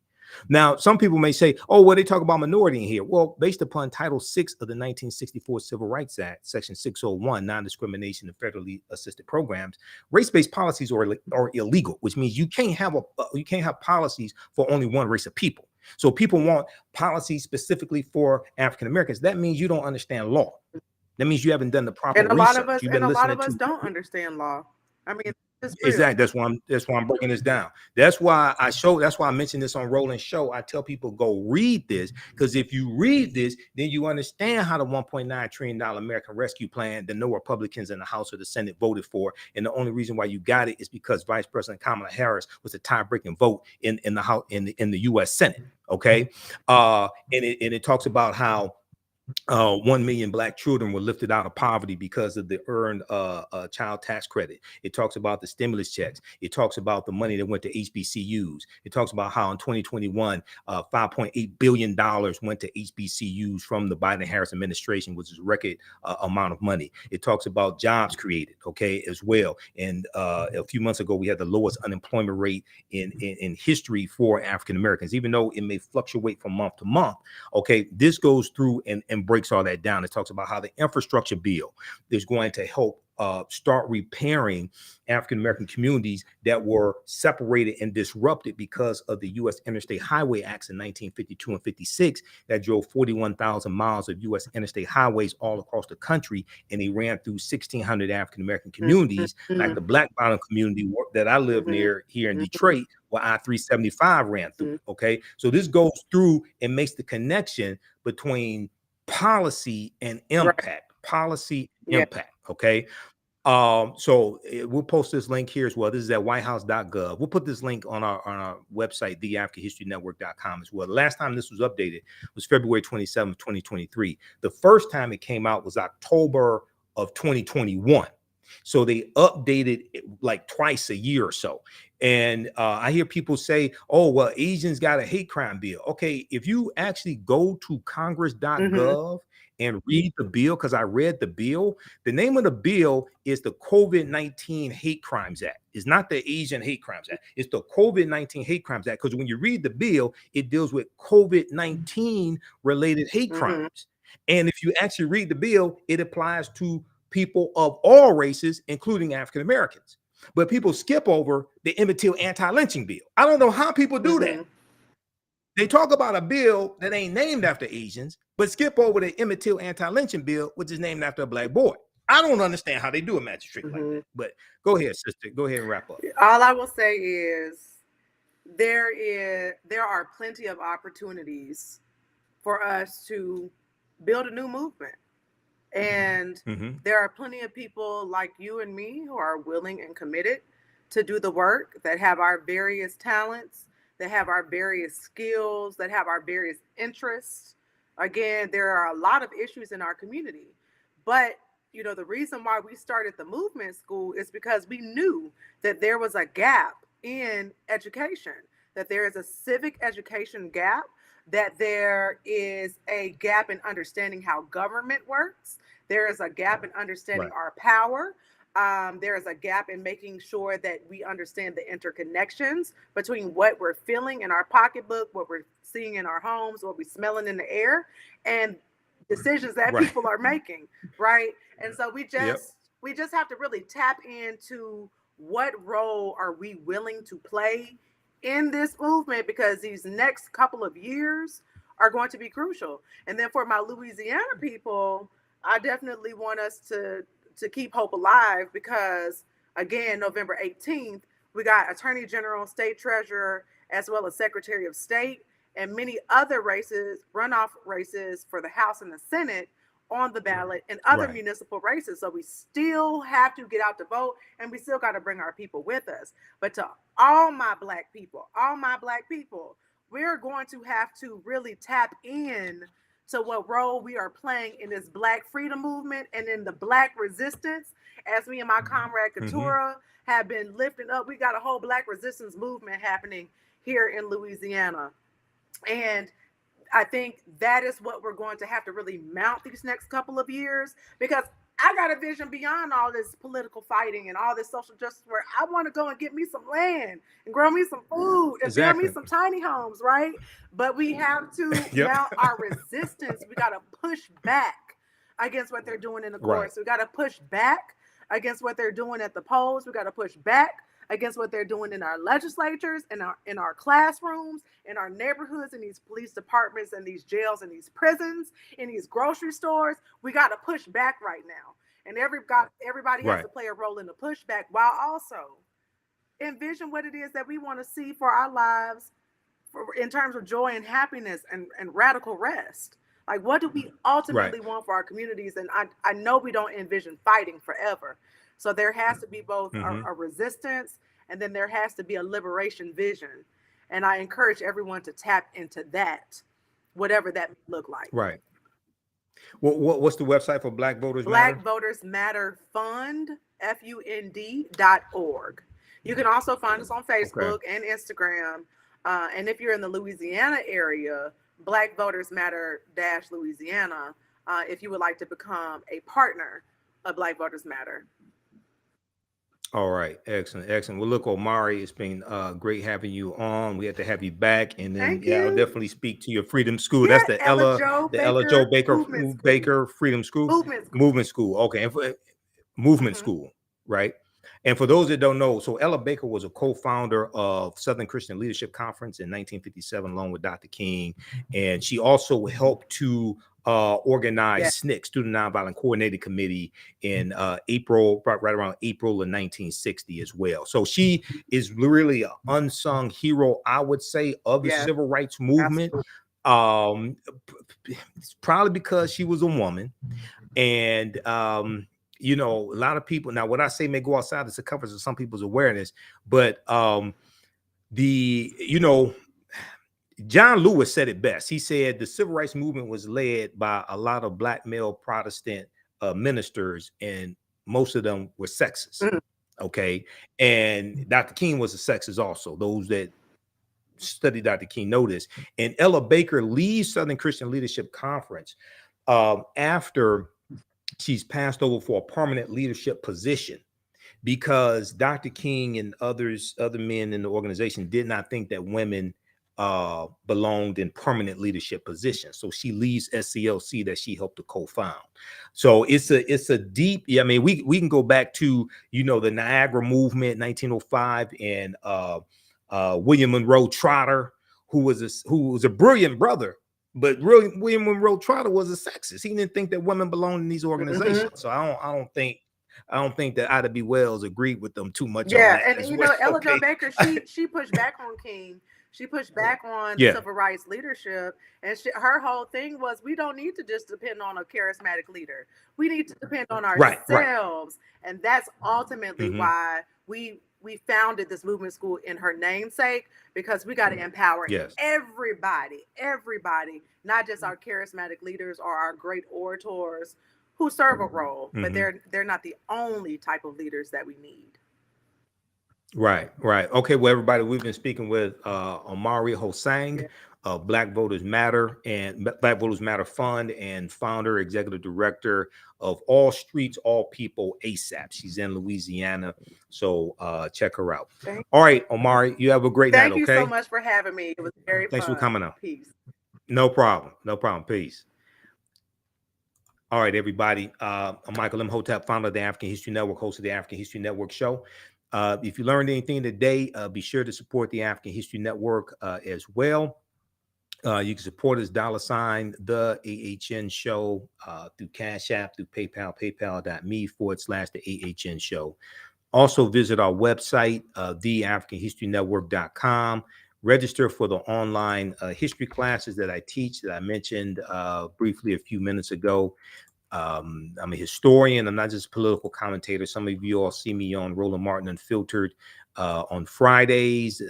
Now, some people may say, oh, well, they talk about minority in here. Well, based upon Title VI of the 1964 Civil Rights Act, Section 601, non-discrimination in federally assisted programs, race-based policies are illegal, which means you can't have policies for only one race of people. So people want policies specifically for African Americans. That means you don't understand law. That means you haven't done the proper research. And a lot of us don't understand law. I mean, exactly. That's why I'm breaking this down. That's why I mentioned this on Roland Show. I tell people, go read this, because if you read this, then you understand how the $1.9 trillion American Rescue Plan that no Republicans in the House or the Senate voted for, and the only reason why you got it is because Vice President Kamala Harris was a tie-breaking vote in the House in the U.S. Senate. Okay, and it talks about how 1 million Black children were lifted out of poverty because of the earned child tax credit. It talks about the stimulus checks. It talks about the money that went to HBCUs. It talks about how in 2021, $5.8 billion went to HBCUs from the Biden-Harris administration, which is a record amount of money. It talks about jobs created, okay, as well. And a few months ago, we had the lowest unemployment rate in history for African Americans, even though it may fluctuate from month to month. Okay, this goes through and breaks all that down. It talks about how the infrastructure bill is going to help start repairing African-American communities that were separated and disrupted because of the U.S. Interstate Highway Acts in 1952 and 56 that drove 41,000 miles of U.S. interstate highways all across the country, and they ran through 1,600 African-American communities, like the Black Bottom community that I live near here in Detroit, where I-375 ran through. Okay, so this goes through and makes the connection between policy and impact. Policy impact. Okay. So we'll post this link here as well. This is at whitehouse.gov. We'll put this link on our website, theafricanhistorynetwork.com, as well. The last time this was updated was February 27th, 2023. The first time it came out was October of 2021. So they updated it like twice a year or so. And I hear people say, oh, well, Asians got a hate crime bill. Okay, if you actually go to congress.gov and read the bill, because I read the bill, the name of the bill is the COVID-19 Hate Crimes Act. It's not the Asian Hate Crimes Act. It's the COVID-19 Hate Crimes Act, because when you read the bill, it deals with COVID-19 related hate crimes. And if you actually read the bill, it applies to people of all races, including African Americans. But people skip over the Emmett Till anti-lynching bill. I don't know how people do that. They talk about a bill that ain't named after Asians, but skip over the Emmett Till anti-lynching bill, which is named after a Black boy. I don't understand how they do a magic trick like that. But go ahead, sister. Go ahead and wrap up. All I will say is there are plenty of opportunities for us to build a new movement. And there are plenty of people like you and me who are willing and committed to do the work, that have our various talents, that have our various skills, that have our various interests. Again, there are a lot of issues in our community. But, you know, the reason why we started the movement school is because we knew that there was a gap in education, that there is a civic education gap, that there is a gap in understanding how government works. There is a gap in understanding our power. There is a gap in making sure that we understand the interconnections between what we're feeling in our pocketbook, what we're seeing in our homes, what we're smelling in the air, and decisions that Right. people are making, right? And so Yep. we just have to really tap into what role are we willing to play in this movement, because these next couple of years are going to be crucial. And then for my Louisiana people, I definitely want us to keep hope alive, because again, November 18th, we got Attorney General, State Treasurer, as well as Secretary of State, and many other races, runoff races for the House and the Senate on the ballot, and other Right. municipal races. So we still have to get out to vote, and we still got to bring our people with us. But to all my black people, we're going to have to really tap in to what role we are playing in this black freedom movement and in the black resistance. As me and my comrade Hmm. Katura have been lifting up, we got a whole black resistance movement happening here in Louisiana. And I think that is what we're going to have to really mount these next couple of years, because I got a vision beyond all this political fighting and all this social justice, where I want to go and get me some land and grow me some food and build me Exactly. some tiny homes, right? But we have to Yep. mount our resistance. We got to push back against what they're doing in the Right. courts. We got to push back against what they're doing at the polls. We got to push back against what they're doing in our legislatures, in our classrooms, in our neighborhoods, in these police departments, and these jails, and these prisons, in these grocery stores. We got to push back right now. And everybody has Right. to play a role in the pushback, while also envision what it is that we want to see for our lives, in terms of joy and happiness, and radical rest. Like, what do we Right. ultimately want for our communities? And I know we don't envision fighting forever. So there has to be both Hmm. a resistance, and then there has to be a liberation vision. And I encourage everyone to tap into that, whatever that may look like. Right. What's the website for Black Voters Black Matter? Voters Matter Fund, FUND.org. You can also find us on Okay. Facebook and Instagram. And if you're in the Louisiana area, Black Voters Matter Dash Louisiana, if you would like to become a partner of Black Voters Matter. All right. Excellent. Excellent. Well, look, Omari, it's been great having you on. We had to have you back, and then Thank yeah, I'll you. definitely speak to your Freedom School. Yeah, That's Ella Joe the Ella Joe Baker Baker Movement School. Baker Freedom School, Movement School. Movement School. Okay, and for, Movement Mhm. School, right? And for those that don't know, so Ella Baker was a co-founder of Southern Christian Leadership Conference in 1957, along with Dr. King, and she also helped to organize Yeah. SNCC, Student Nonviolent Coordinating Committee, in April, right around April of 1960 as well. So she is really an unsung hero, I would say, of the Yeah. civil rights movement. Absolutely. It's probably because she was a woman, and you know, a lot of people now, what I say may go outside the circumference of some people's awareness, but the you know, John Lewis said it best. He said the civil rights movement was led by a lot of black male Protestant ministers, and most of them were sexist. Mhm. Okay, and Dr. King was a sexist also. Those that study Dr. King know this. And Ella Baker leaves Southern Christian Leadership Conference after she's passed over for a permanent leadership position, because Dr. King and other men in the organization did not think that women belonged in permanent leadership positions. So she leaves SCLC that she helped to co-found. So it's a deep, yeah, I mean, we can go back to, you know, the Niagara movement, 1905, and William Monroe Trotter, who was a brilliant brother, but really William Monroe Trotter was a sexist. He didn't think that women belonged in these Mhm. organizations. So I don't think that Ida B. Wells agreed with them too much on Yeah, that and as you well. know, Ella Jo Okay. Baker, she pushed back on King. She pushed back on Yeah. civil rights leadership, and her whole thing was, we don't need to just depend on a charismatic leader. We need to depend on Right. Right. ourselves, and that's ultimately Hmm. why we founded this movement school in her namesake, because we got to empower Yes. everybody, not just our charismatic leaders or our great orators who serve a role, but Hmm. they're not the only type of leaders that we need. Right. Right. Okay. Well, everybody, we've been speaking with Omari Hosang. Yeah. Black Voters Matter and Black Voters Matter Fund, and founder, executive director of All Streets, All People ASAP. She's in Louisiana, so check her out. All right, Omari, you have a great night. Thank you Okay. so much for having me. It was very Thanks fun. for coming out. Peace. No problem. No problem. Peace. All right, everybody. I'm Michael Imhotep, founder of the African History Network, host of the African History Network show. If you learned anything today, be sure to support the African History Network as well. You can support us, $ the AHN show through Cash App, through PayPal, paypal.me/the AHN show. Also visit our website, theafricanhistorynetwork.com. Register for the online history classes that I teach, that I mentioned briefly a few minutes ago. I'm a historian. I'm not just a political commentator. Some of you all see me on Roland Martin Unfiltered on Fridays.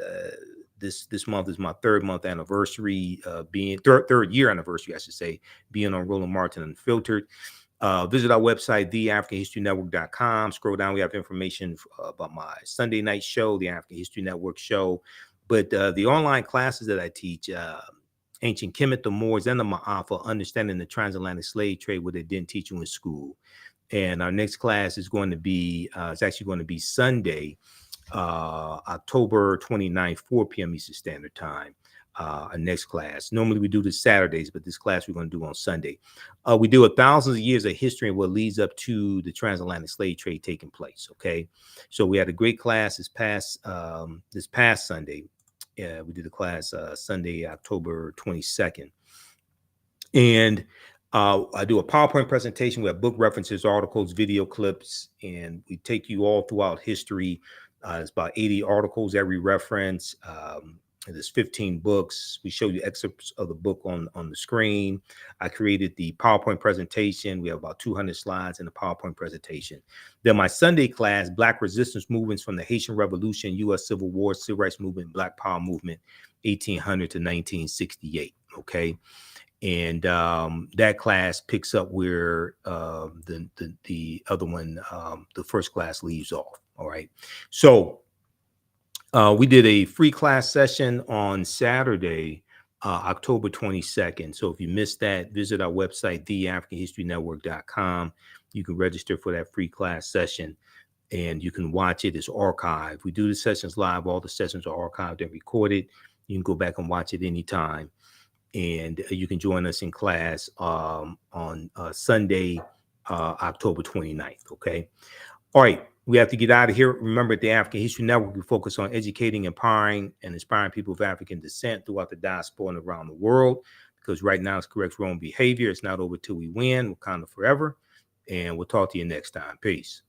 This month is my third anniversary, being third year anniversary, I should say, being on Roland Martin Unfiltered. Visit our website, theafricanhistorynetwork.com. Scroll down. We have information about my Sunday night show, the African History Network show. But the online classes that I teach, Ancient Kemet, the Moors, and the Ma'afa, understanding the transatlantic slave trade, what they didn't teach you in school. And our next class is going to be, it's actually going to be Sunday, October 29th, 4 p.m. Eastern Standard Time. Our next class. Normally we do this Saturdays, but this class we're going to do on Sunday. We do thousands of years of history and what leads up to the transatlantic slave trade taking place. Okay, so we had a great class this past Sunday. We did a class Sunday, October 22nd, and I do a PowerPoint presentation. We have book references, articles, video clips, and we take you all throughout history. It's about 80 articles every reference. There's 15 books. We show you excerpts of the book on the screen. I created the PowerPoint presentation. We have about 200 slides in the PowerPoint presentation. Then my Sunday class, Black Resistance Movements from the Haitian Revolution, U.S. Civil War, Civil Rights Movement, Black Power Movement, 1800 to 1968. Okay. And that class picks up where the other one, the first class, leaves off. All right. So we did a free class session on Saturday, October 22nd. So if you missed that, visit our website, theafricanhistorynetwork.com. You can register for that free class session and you can watch it. It's archived. We do the sessions live. All the sessions are archived and recorded. You can go back and watch it anytime. And you can join us in class on Sunday, October 29th. Okay. All right. We have to get out of here. Remember, at the African History Network, we focus on educating, empowering, and inspiring people of African descent throughout the diaspora and around the world. Because right now it's correct wrong behavior. It's not over till we win. Wakanda forever. And we'll talk to you next time. Peace.